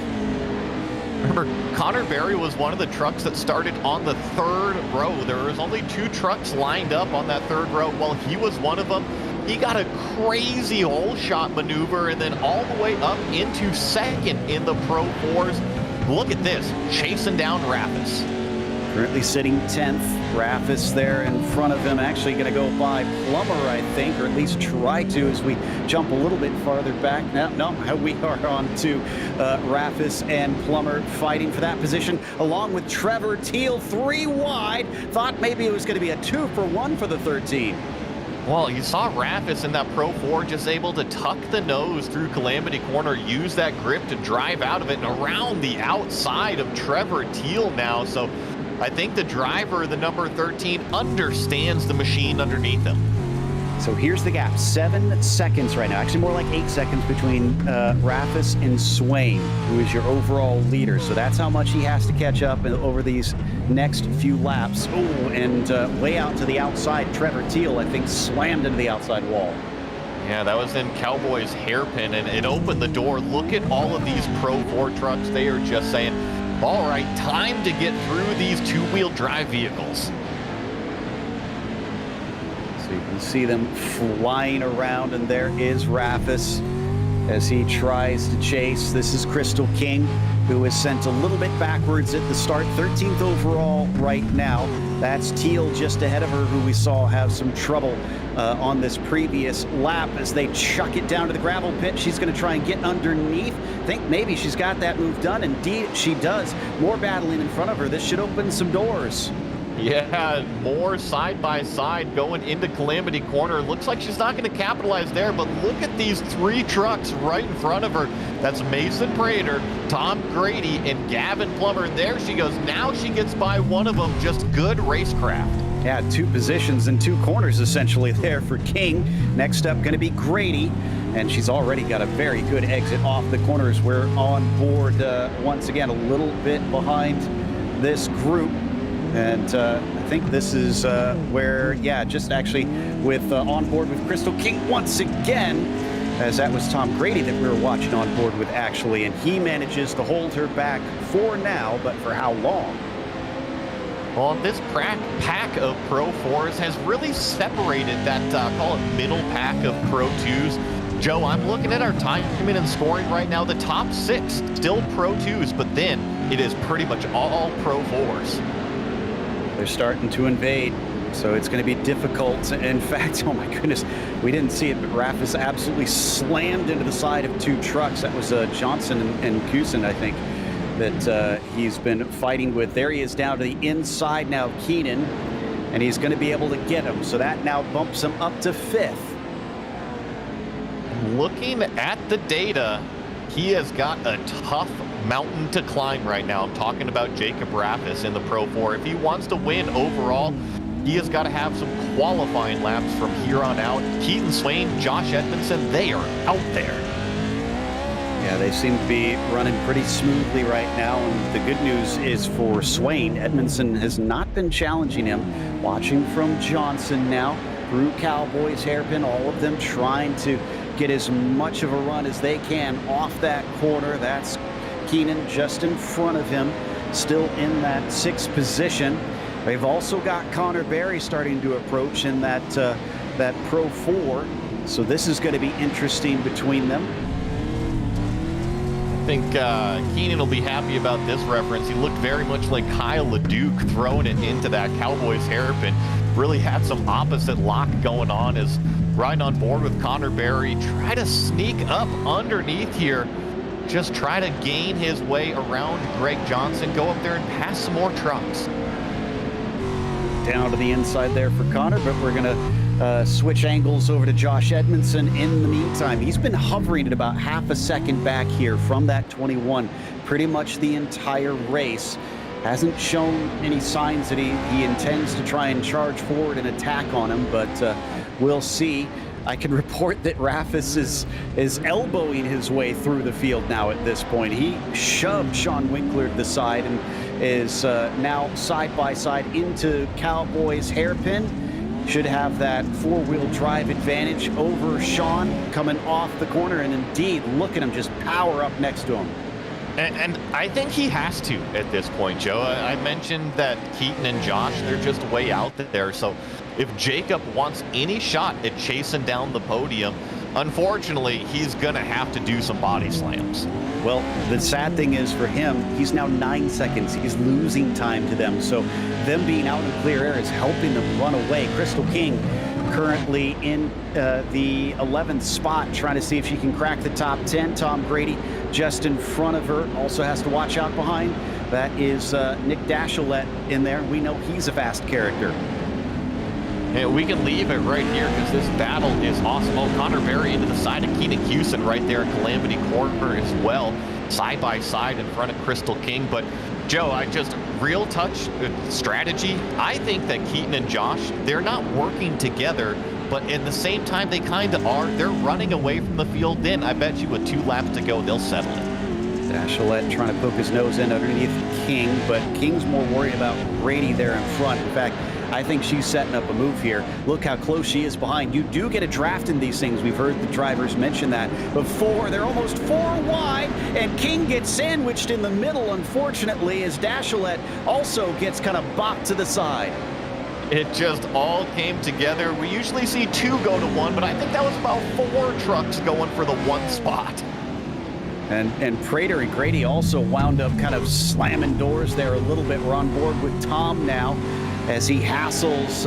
Remember, Connor Berry was one of the trucks that started on the third row. There was only 2 trucks lined up on that third row. Well, he was one of them. He got a crazy hole shot maneuver and then all the way up into second in the Pro 4s. Look at this, chasing down Raffis. Currently sitting 10th. Raffis there in front of him, actually going to go by Plummer, I think, or at least try to as we jump a little bit farther back. No, we are on to Raffis and Plummer fighting for that position, along with Trevor Teal 3 wide. Thought maybe it was going to be a 2-for-1 for the 13. Well, you saw Raffis in that Pro 4 just able to tuck the nose through Calamity Corner, use that grip to drive out of it and around the outside of Trevor Teal now. So I think the driver, the number 13, understands the machine underneath him. So here's the gap, 7 seconds right now. Actually, more like 8 seconds between Raffis and Swane, who is your overall leader. So that's how much he has to catch up over these next few laps. Oh, and way out to the outside, Trevor Teal, I think, slammed into the outside wall. Yeah, that was in Cowboys hairpin, and it opened the door. Look at all of these Pro 4 trucks. They are just saying, all right, time to get through these 2-wheel drive vehicles. So you can see them flying around, and there is Raffis as he tries to chase. This is Crystal King, who is sent a little bit backwards at the start, 13th overall right now. That's Teal just ahead of her, who we saw have some trouble on this previous lap as they chuck it down to the gravel pit. She's going to try and get underneath. Think maybe she's got that move done. Indeed, she does. More battling in front of her. This should open some doors. Yeah, more side by side going into Calamity Corner. Looks like she's not going to capitalize there, but look at these 3 trucks right in front of her. That's Mason Prater, Tom Grady, and Gavin Plummer. And there she goes. Now she gets by one of them. Just good racecraft. Yeah, 2 positions and 2 corners essentially there for King. Next up going to be Grady, and she's already got a very good exit off the corners. We're on board once again a little bit behind this group. And I think this is where, yeah, just actually with on board with Crystal King once again, as that was Tom Grady that we were watching on board with actually, and he manages to hold her back for now, but for how long? Well, this pack of Pro 4s has really separated that, call it middle pack of Pro 2s. Joe, I'm looking at our timing and scoring right now. The top 6 still Pro 2s, but then it is pretty much all Pro 4s. They're starting to invade, so it's going to be difficult. In fact, oh my goodness, we didn't see it, but Raffis absolutely slammed into the side of 2 trucks. That was Johnson and Kusin, I think, that he's been fighting with. There he is down to the inside now, Keenan, and he's going to be able to get him. So that now bumps him up to 5th. Looking at the data, he has got a tough mountain to climb right now. I'm talking about Jacob Raffis in the Pro 4. If he wants to win overall, he has got to have some qualifying laps from here on out. Keaton Swane, Josh Edmondson, they are out there. Yeah, they seem to be running pretty smoothly right now. And the good news is for Swane, Edmondson has not been challenging him. Watching from Johnson now through Cowboys hairpin, all of them trying to get as much of a run as they can off that corner. That's Keenan just in front of him, still in that 6th position. They've also got Connor Berry starting to approach in that Pro 4. So this is going to be interesting between them. I think Keenan will be happy about this reference. He looked very much like Kyle LeDuc throwing it into that Cowboys hairpin. Really had some opposite lock going on as riding on board with Connor Berry. Try to sneak up underneath here. Just try to gain his way around Greg Johnson. Go up there and pass some more trucks. Down to the inside there for Connor, but we're going to switch angles over to Josh Edmondson in the meantime. He's been hovering at about half a second back here from that 21 pretty much the entire race. hasn't shown any signs that he intends to try and charge forward and attack on him, but we'll see. I can report that Rafis is elbowing his way through the field now at this point. He shoved Sean Winkler to the side and is now side by side into Cowboy's hairpin. Should have that four-wheel drive advantage over Sean coming off the corner, and indeed, look at him just power up next to him. And I think he has to at this point, Joe. I mentioned that Keaton and Josh, they're just way out there. So if Jacob wants any shot at chasing down the podium, unfortunately, he's going to have to do some body slams. Well, the sad thing is for him, he's now 9 seconds. He's losing time to them. So them being out in the clear air is helping them run away. Crystal King currently in the 11th spot, trying to see if she can crack the top 10. Tom Grady just in front of her, also has to watch out behind. That is Nick Dashilet in there. We know he's a fast character. And we can leave it right here because this battle is awesome. Oh, Connor Berry into the side of Keenan Hewson right there at Calamity Corner as well, side by side in front of Crystal King. But Joe, real touch strategy. I think that Keaton and Josh, they're not working together, but at the same time, they kind of are. They're running away from the field in. I bet you with 2 laps to go, they'll settle it. Dashilet trying to poke his nose in underneath King, but King's more worried about Grady there in front. In fact, I think she's setting up a move here. Look how close she is behind. You do get a draft in these things. We've heard the drivers mention that before. They're almost 4 wide, and King gets sandwiched in the middle, unfortunately, as Dashilet also gets kind of bopped to the side. It just all came together. We usually see 2 go to 1, but I think that was about 4 trucks going for the 1 spot. And Prater and Grady also wound up kind of slamming doors there a little bit. We're on board with Tom now as he hassles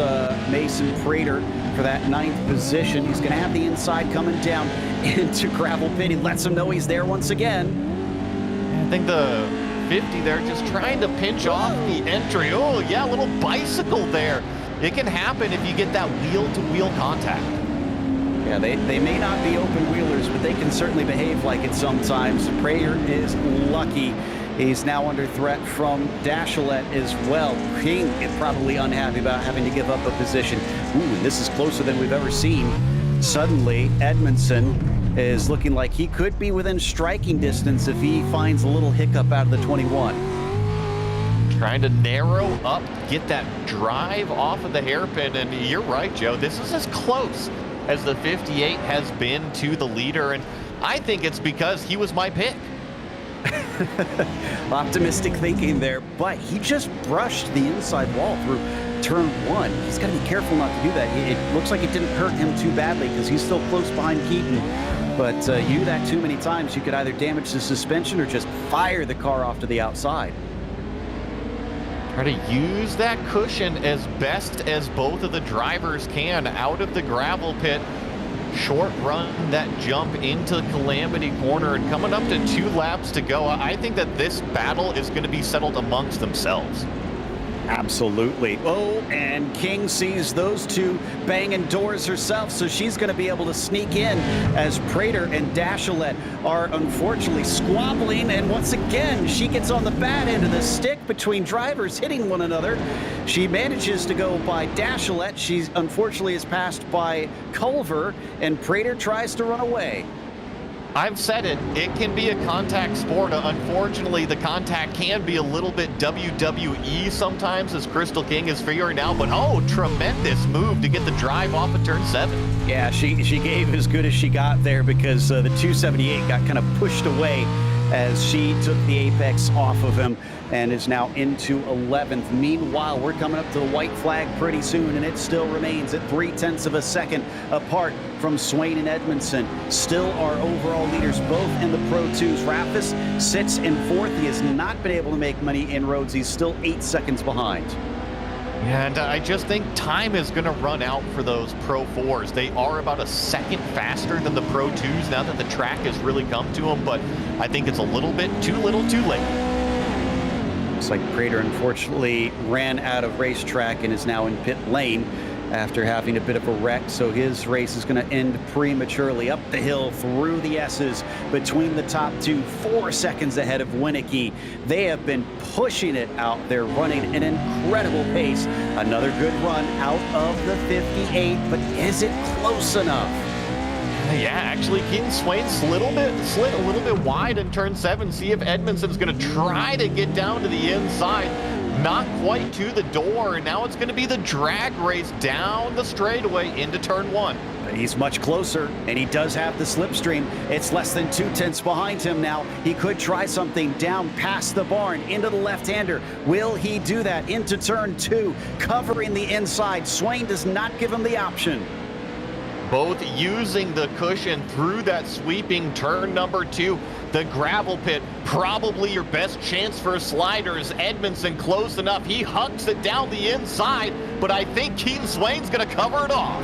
Mason Prater for that 9th position. He's going to have the inside coming down into gravel pit. He lets him know he's there once again. I think the 50 there just trying to pinch off the entry. Oh, yeah, a little bicycle there. It can happen if you get that wheel-to-wheel contact. Yeah, they may not be open wheelers, but they can certainly behave like it sometimes. Prater is lucky. He's now under threat from Dashilet as well. King is probably unhappy about having to give up a position. Ooh, this is closer than we've ever seen. Suddenly, Edmondson is looking like he could be within striking distance if he finds a little hiccup out of the 21. Trying to narrow up, get that drive off of the hairpin, and you're right, Joe. This is as close as the 58 has been to the leader, and I think it's because he was my pick. Optimistic thinking there, but he just brushed the inside wall through turn 1. He's got to be careful not to do that. It looks like it didn't hurt him too badly because he's still close behind Keaton. But you do that too many times, you could either damage the suspension or just fire the car off to the outside. Try to use that cushion as best as both of the drivers can out of the gravel pit. Short run that jump into Calamity Corner, and coming up to 2 laps to go. I think that this battle is going to be settled amongst themselves. Absolutely. Oh, and King sees those 2 banging doors herself, so she's going to be able to sneak in as Prater and Dashilet are unfortunately squabbling, and once again, she gets on the bad end of the stick between drivers hitting one another. She manages to go by Dashilet. She unfortunately is passed by Culver, and Prater tries to run away. I've said it, it can be a contact sport. Unfortunately, the contact can be a little bit WWE sometimes, as Crystal King is figuring out, but oh, tremendous move to get the drive off of turn 7. Yeah, she gave as good as she got there because the 278 got kind of pushed away as she took the apex off of him and is now into 11th. Meanwhile, we're coming up to the white flag pretty soon, and it still remains at 0.3 of a second apart from Swane and Edmondson. Still our overall leaders, both in the Pro 2s. Rafis sits in 4th. He has not been able to make many inroads. He's still 8 seconds behind. And I just think time is going to run out for those Pro 4s. They are about a second faster than the Pro 2s now that the track has really come to them, but I think it's a little bit too little too late. Looks like Prater unfortunately ran out of racetrack and is now in pit lane after having a bit of a wreck, so his race is going to end prematurely. Up the hill through the S's between the top two, 4 seconds ahead of Winicky. They have been pushing it out there, running an incredible pace. Another good run out of the 58, but is it close enough? Yeah, actually, Keaton Swane slid a little bit wide in turn 7. See if Edmondson's going to try to get down to the inside. Not quite to the door, and now it's going to be the drag race down the straightaway into turn 1. He's much closer, and he does have the slipstream. It's less than 2/10 behind him now. He could try something down past the barn into the left-hander. Will he do that into turn 2, covering the inside? Swane does not give him the option. Both using the cushion through that sweeping turn number 2. The gravel pit, probably your best chance for sliders. Edmondson close enough. He hucks it down the inside, but I think Keaton Swane's going to cover it off.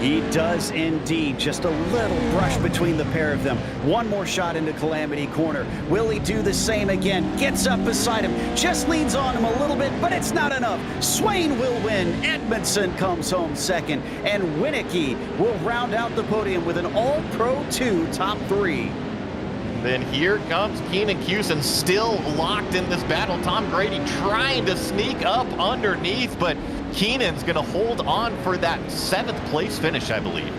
He does indeed. Just a little brush between the pair of them. One more shot into Calamity Corner. Will he do the same again? Gets up beside him. Just leans on him a little bit, but it's not enough. Swane will win. Edmondson comes home second. And Winicky will round out the podium with an All-Pro 2 top 3. Then here comes Keenan Cusin, still locked in this battle. Tom Grady trying to sneak up underneath, but Keenan's going to hold on for that 7th place finish, I believe.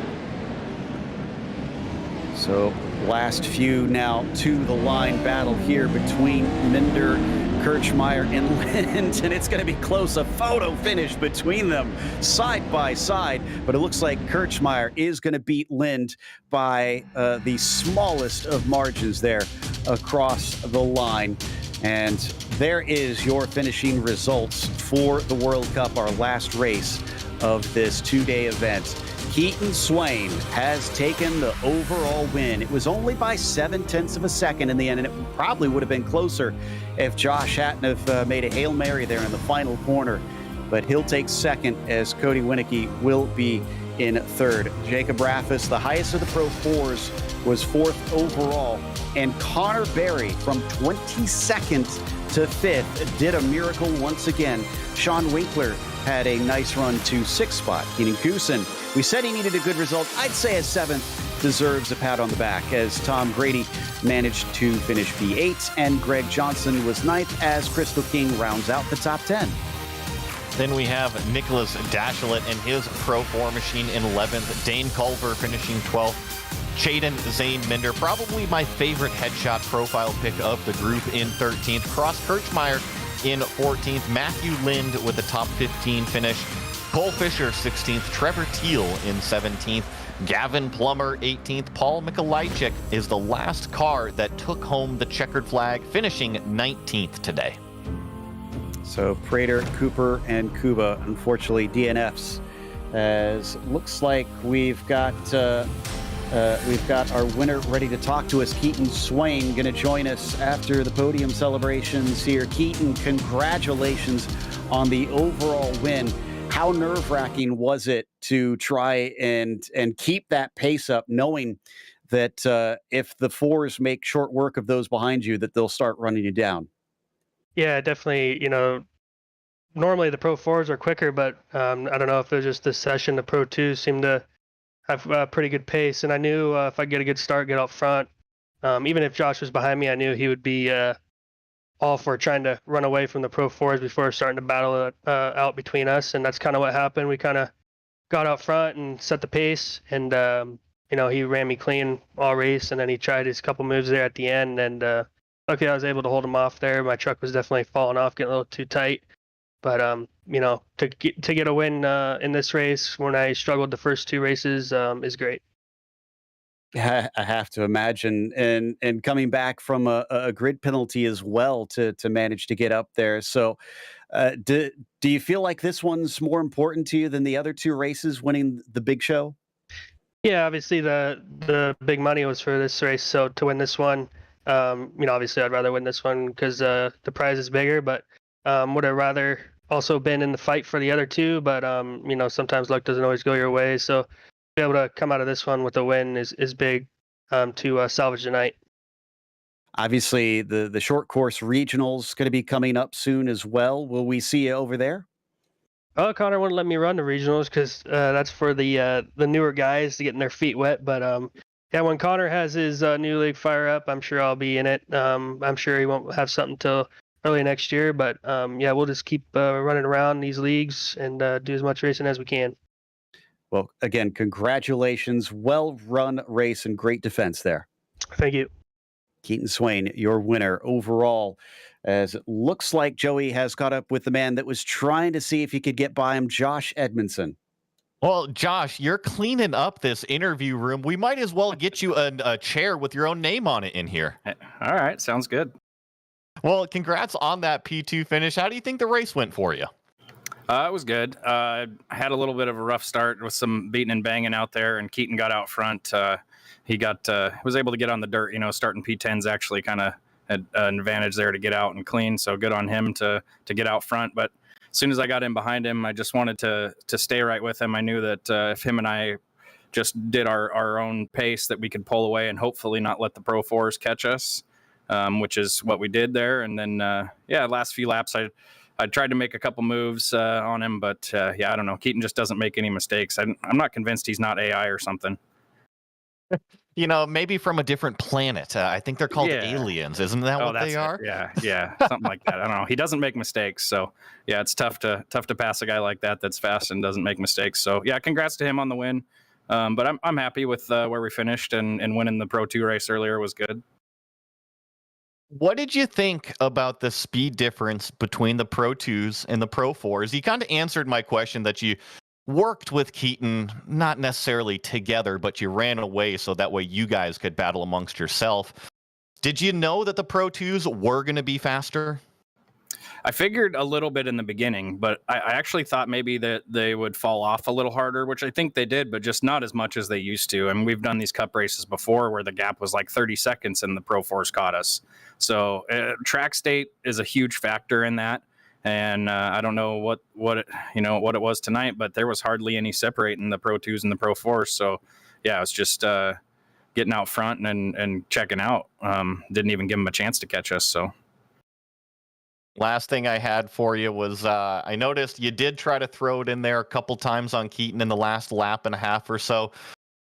So last few now to the line battle here between Minder, Kirchmeier, and Lind, and it's going to be close. A photo finish between them side by side, but it looks like Kirchmeier is going to beat Lind by the smallest of margins there across the line. And there is your finishing results for the World Cup, our last race of this 2-day event. Keaton Swane has taken the overall win. It was only by 0.7 of a second in the end, and it probably would have been closer if Josh hadn't have made a Hail Mary there in the final corner. But he'll take second, as Cody Winicky will be in third. Jacob Raffis, the highest of the Pro 4s, was 4th overall. And Connor Berry from 22nd to 5th did a miracle once again. Sean Winkler had a nice run to 6th spot. Keenan Cusin, we said he needed a good result. I'd say a 7th deserves a pat on the back, as Tom Grady managed to finish P8, and Greg Johnson was 9th as Crystal King rounds out the top 10. Then we have Nicholas Dashelet and his Pro 4 machine in 11th. Dane Culver finishing 12th. Chaden Zane Minder, probably my favorite headshot profile pick of the group, in 13th. Cross Kirchmeier in 14th. Matthew Lind with the top 15 finish. Cole Fisher 16th. Trevor Teal in 17th. Gavin Plummer 18th. Paul Mikolajczyk is the last car that took home the checkered flag, finishing 19th today. So Prater, Cooper, and Kuba, unfortunately, DNFs. As looks like we've got our winner ready to talk to us. Keaton Swane going to join us after the podium celebrations here. Keaton, congratulations on the overall win. How nerve-wracking was it to try and keep that pace up, knowing that if the 4s make short work of those behind you, that they'll start running you down? Yeah, definitely. Normally the Pro 4s are quicker, but I don't know if it was just this session. The Pro 2s seemed to have a pretty good pace, and I knew if I get a good start, get out front, even if Josh was behind me, I knew he would be all for trying to run away from the Pro 4s before starting to battle it out between us, and that's kind of what happened. We kind of got out front and set the pace, and he ran me clean all race, and then he tried his couple moves there at the end, and luckily I was able to hold him off there. My truck was definitely falling off, getting a little too tight. But, to get a win in this race when I struggled the first 2 races is great. I have to imagine, and coming back from a grid penalty as well to manage to get up there. So do you feel like this one's more important to you than the other 2 races, winning the big show? Yeah, obviously the big money was for this race. So to win this one, obviously I'd rather win this one because the prize is bigger, but would I rather also been in the fight for the other 2, but sometimes luck doesn't always go your way. So to be able to come out of this one with a win is big to salvage the night. Obviously, the short course regionals going to be coming up soon as well. Will we see you over there? Oh, Connor wouldn't let me run the regionals because that's for the newer guys to getting their feet wet. But yeah, when Connor has his new league fire up, I'm sure I'll be in it. I'm sure he won't have something till early next year. But yeah, we'll just keep running around these leagues and do as much racing as we can. Well, again, congratulations. Well run race and great defense there. Thank you. Keaton Swane, your winner overall, as it looks like Joey has caught up with the man that was trying to see if he could get by him, Josh Edmondson. Well, Josh, you're cleaning up this interview room. We might as well get you a chair with your own name on it in here. All right, sounds good. Well, congrats on that P2 finish. How do you think the race went for you? It was good. I had a little bit of a rough start with some beating and banging out there, and Keaton got out front. He was able to get on the dirt. Starting P10s actually kind of had an advantage there to get out and clean. So good on him to get out front. But as soon as I got in behind him, I just wanted to stay right with him. I knew that if him and I just did our own pace, that we could pull away and hopefully not let the Pro 4s catch us, which is what we did there. And then, last few laps, I tried to make a couple moves on him, but I don't know. Keaton just doesn't make any mistakes. I'm not convinced he's not AI or something. Maybe from a different planet. I think they're called aliens. Isn't that what they are? Yeah, something like that. I don't know. He doesn't make mistakes, so yeah, it's tough to pass a guy like that that's fast and doesn't make mistakes. So yeah, congrats to him on the win. But I'm happy with where we finished, and winning the Pro 2 race earlier was good. What did you think about the speed difference between the Pro 2s and the Pro 4s? You kind of answered my question that you worked with Keaton, not necessarily together, but you ran away so that way you guys could battle amongst yourself. Did you know that the Pro 2s were going to be faster? I figured a little bit in the beginning, but I actually thought maybe that they would fall off a little harder, which I think they did, but just not as much as they used to. And we've done these cup races before where the gap was like 30 seconds and the Pro 4s caught us. So track state is a huge factor in that. And I don't know what it was tonight, but there was hardly any separating the Pro 2s and the Pro 4s. So yeah, it was just getting out front and checking out. Didn't even give them a chance to catch us. So last thing I had for you was I noticed you did try to throw it in there a couple times on Keaton in the last lap and a half or so.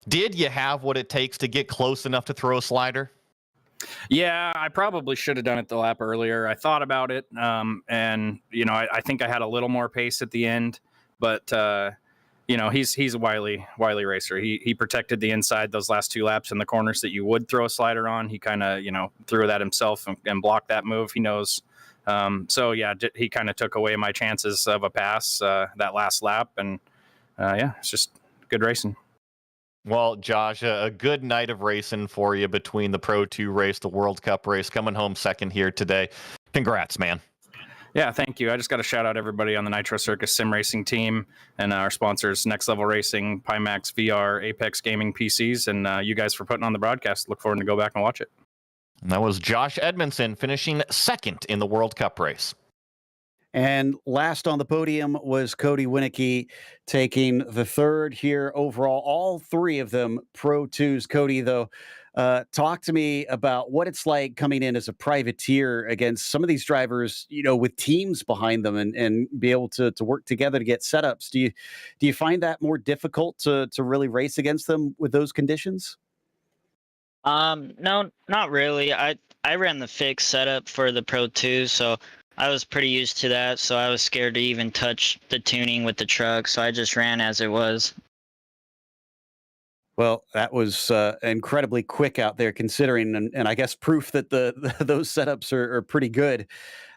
Did you have what it takes to get close enough to throw a slider? Yeah, I probably should have done it the lap earlier. I thought about it, and I think I had a little more pace at the end, but he's a wily racer. He protected the inside those last two laps in the corners that you would throw a slider on. He kind of threw that himself and blocked that move. He knows. So yeah, he kind of took away my chances of a pass that last lap, and it's just good racing. Well, Josh, a good night of racing for you between the Pro 2 race, the World Cup race, coming home second here today. Congrats, man. Yeah, thank you. I just got to shout out everybody on the Nitro Circus Sim Racing team and our sponsors, Next Level Racing, Pimax VR, Apex Gaming PCs, and you guys for putting on the broadcast. Look forward to go back and watch it. And that was Josh Edmondson finishing second in the World Cup race. And last on the podium was Cody Winicky taking the third here overall. All three of them Pro 2s. Cody, though, talk to me about what it's like coming in as a privateer against some of these drivers, with teams behind them and be able to work together to get setups. Do you find that more difficult to really race against them with those conditions? No, not really. I ran the fixed setup for the Pro 2, so I was pretty used to that, so I was scared to even touch the tuning with the truck, so I just ran as it was. Well, that was incredibly quick out there, considering, and I guess proof that those setups are pretty good.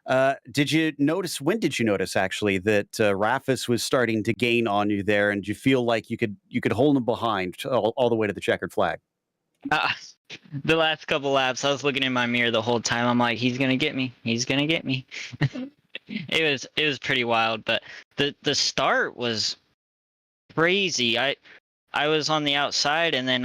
When did you notice actually that Rafis was starting to gain on you there, and did you feel like you could hold him behind all the way to the checkered flag? The last couple laps, I was looking in my mirror the whole time. I'm like, he's gonna get me. He's gonna get me. It was pretty wild, but the start was crazy. I was on the outside, and then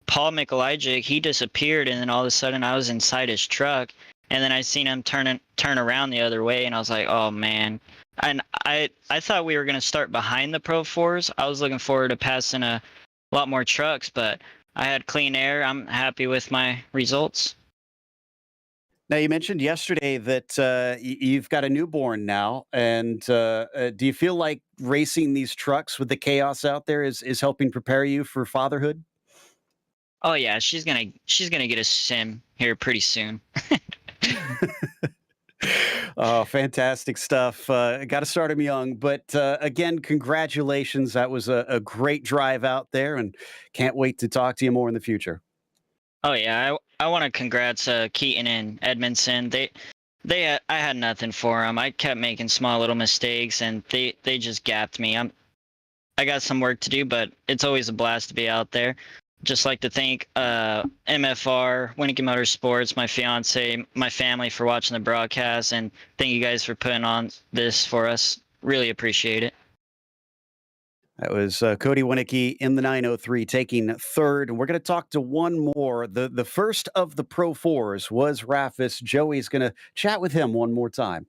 Paul Mikolajic, he disappeared, and then all of a sudden I was inside his truck, and then I seen him turn around the other way, and I was like, oh man. And I thought we were gonna start behind the Pro 4s. I was looking forward to passing a lot more trucks, but I had clean air. I'm happy with my results. Now, you mentioned yesterday that you've got a newborn now, and do you feel like racing these trucks with the chaos out there is helping prepare you for fatherhood? Oh yeah, she's gonna get a sim here pretty soon. Oh, fantastic stuff. Got to start him young. But again, congratulations. That was a great drive out there, and can't wait to talk to you more in the future. Oh yeah, I want to congrats Keaton and Edmondson. I had nothing for them. I kept making small little mistakes, and they just gapped me. I got some work to do, but it's always a blast to be out there. Just like to thank MFR, Winnicky Motorsports, my fiance, my family for watching the broadcast, and thank you guys for putting on this for us. Really appreciate it. That was Cody Winnicky in the 903 taking third. And we're going to talk to one more. The first of the Pro 4s was Rafis. Joey's going to chat with him one more time.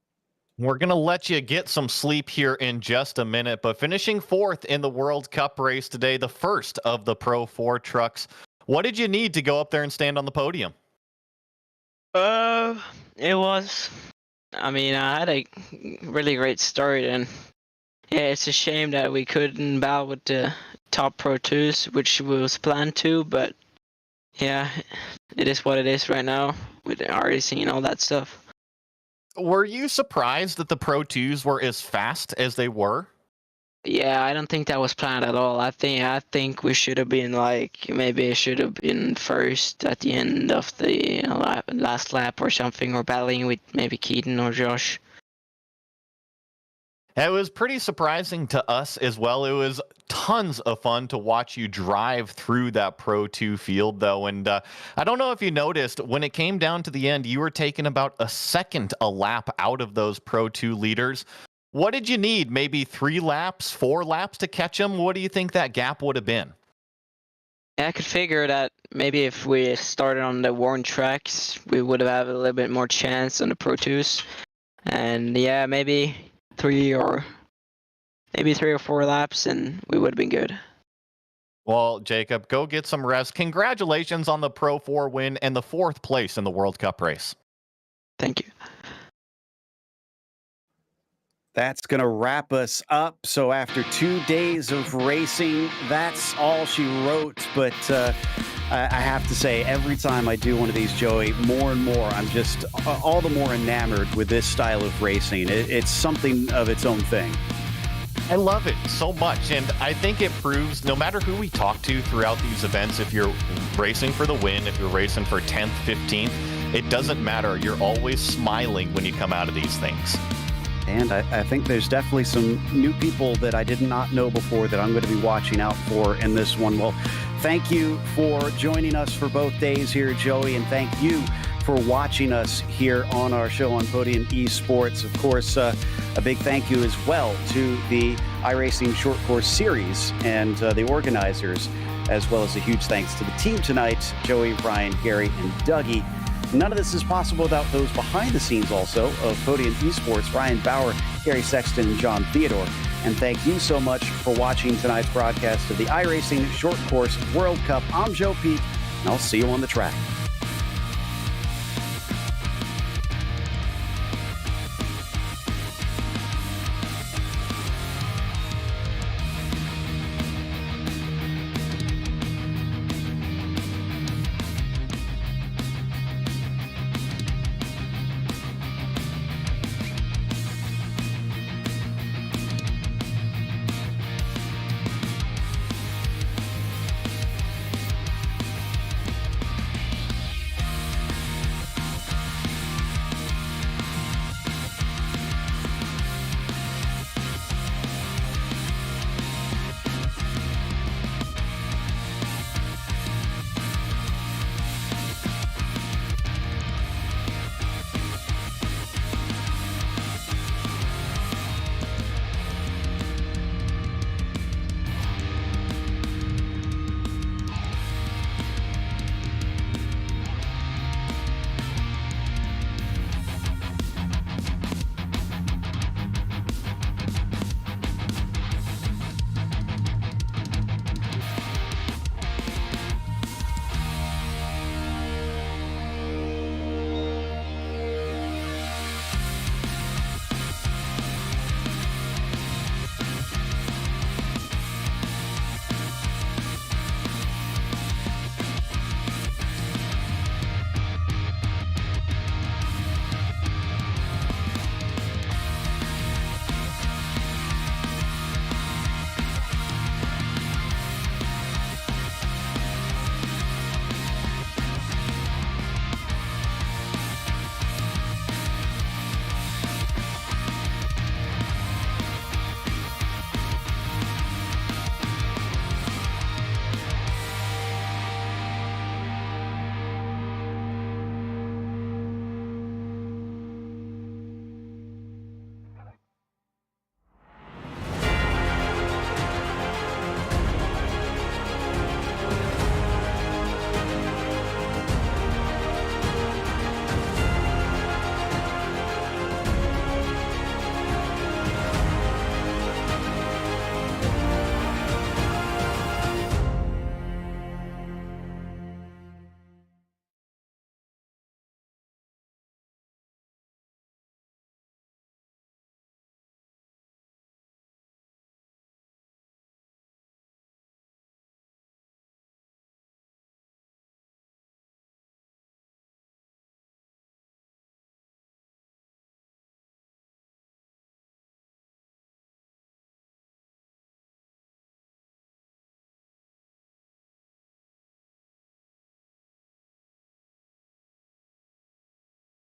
We're going to let you get some sleep here in just a minute, but finishing fourth in the World Cup race today, the first of the Pro 4 trucks. What did you need to go up there and stand on the podium? It was. I mean, I had a really great start, and yeah, it's a shame that we couldn't battle with the top Pro 2s, which was planned to, but yeah, it is what it is right now with the iRacing and all that stuff. Were you surprised that the Pro 2s were as fast as they were? Yeah, I don't think that was planned at all. I think we should have been maybe it should have been first at the end of the last lap or something, or battling with maybe Keaton or Josh. It was pretty surprising to us as well. It was tons of fun to watch you drive through that Pro 2 field, though. And I don't know if you noticed, when it came down to the end, you were taking about a second a lap out of those Pro 2 leaders. What did you need? Maybe 3 laps, 4 laps to catch them? What do you think that gap would have been? Yeah, I could figure that maybe if we started on the worn tracks, we would have had a little bit more chance on the Pro 2s. And yeah, maybe 3 or 4 laps, and we would have been good. Well, Jacob, go get some rest. Congratulations on the Pro 4 win and the 4th place in the World Cup race. Thank you. That's going to wrap us up. So after 2 days of racing, that's all she wrote. But I have to say, every time I do one of these, Joey, more and more, I'm just all the more enamored with this style of racing. It's something of its own thing. I love it so much, and I think it proves no matter who we talk to throughout these events, if you're racing for the win, if you're racing for 10th, 15th, it doesn't matter. You're always smiling when you come out of these things. And I think there's definitely some new people that I did not know before that I'm going to be watching out for in this one. Well, thank you for joining us for both days here, Joey, and thank you for watching us here on our show on Podium Esports. Of course, a big thank you as well to the iRacing Short Course Series and the organizers, as well as a huge thanks to the team tonight, Joey, Ryan, Gary, and Dougie. None of this is possible without those behind the scenes also of Podium Esports, Ryan Bauer, Gary Sexton, and John Theodore. And thank you so much for watching tonight's broadcast of the iRacing Short Course World Cup. I'm Joe Peak, and I'll see you on the track.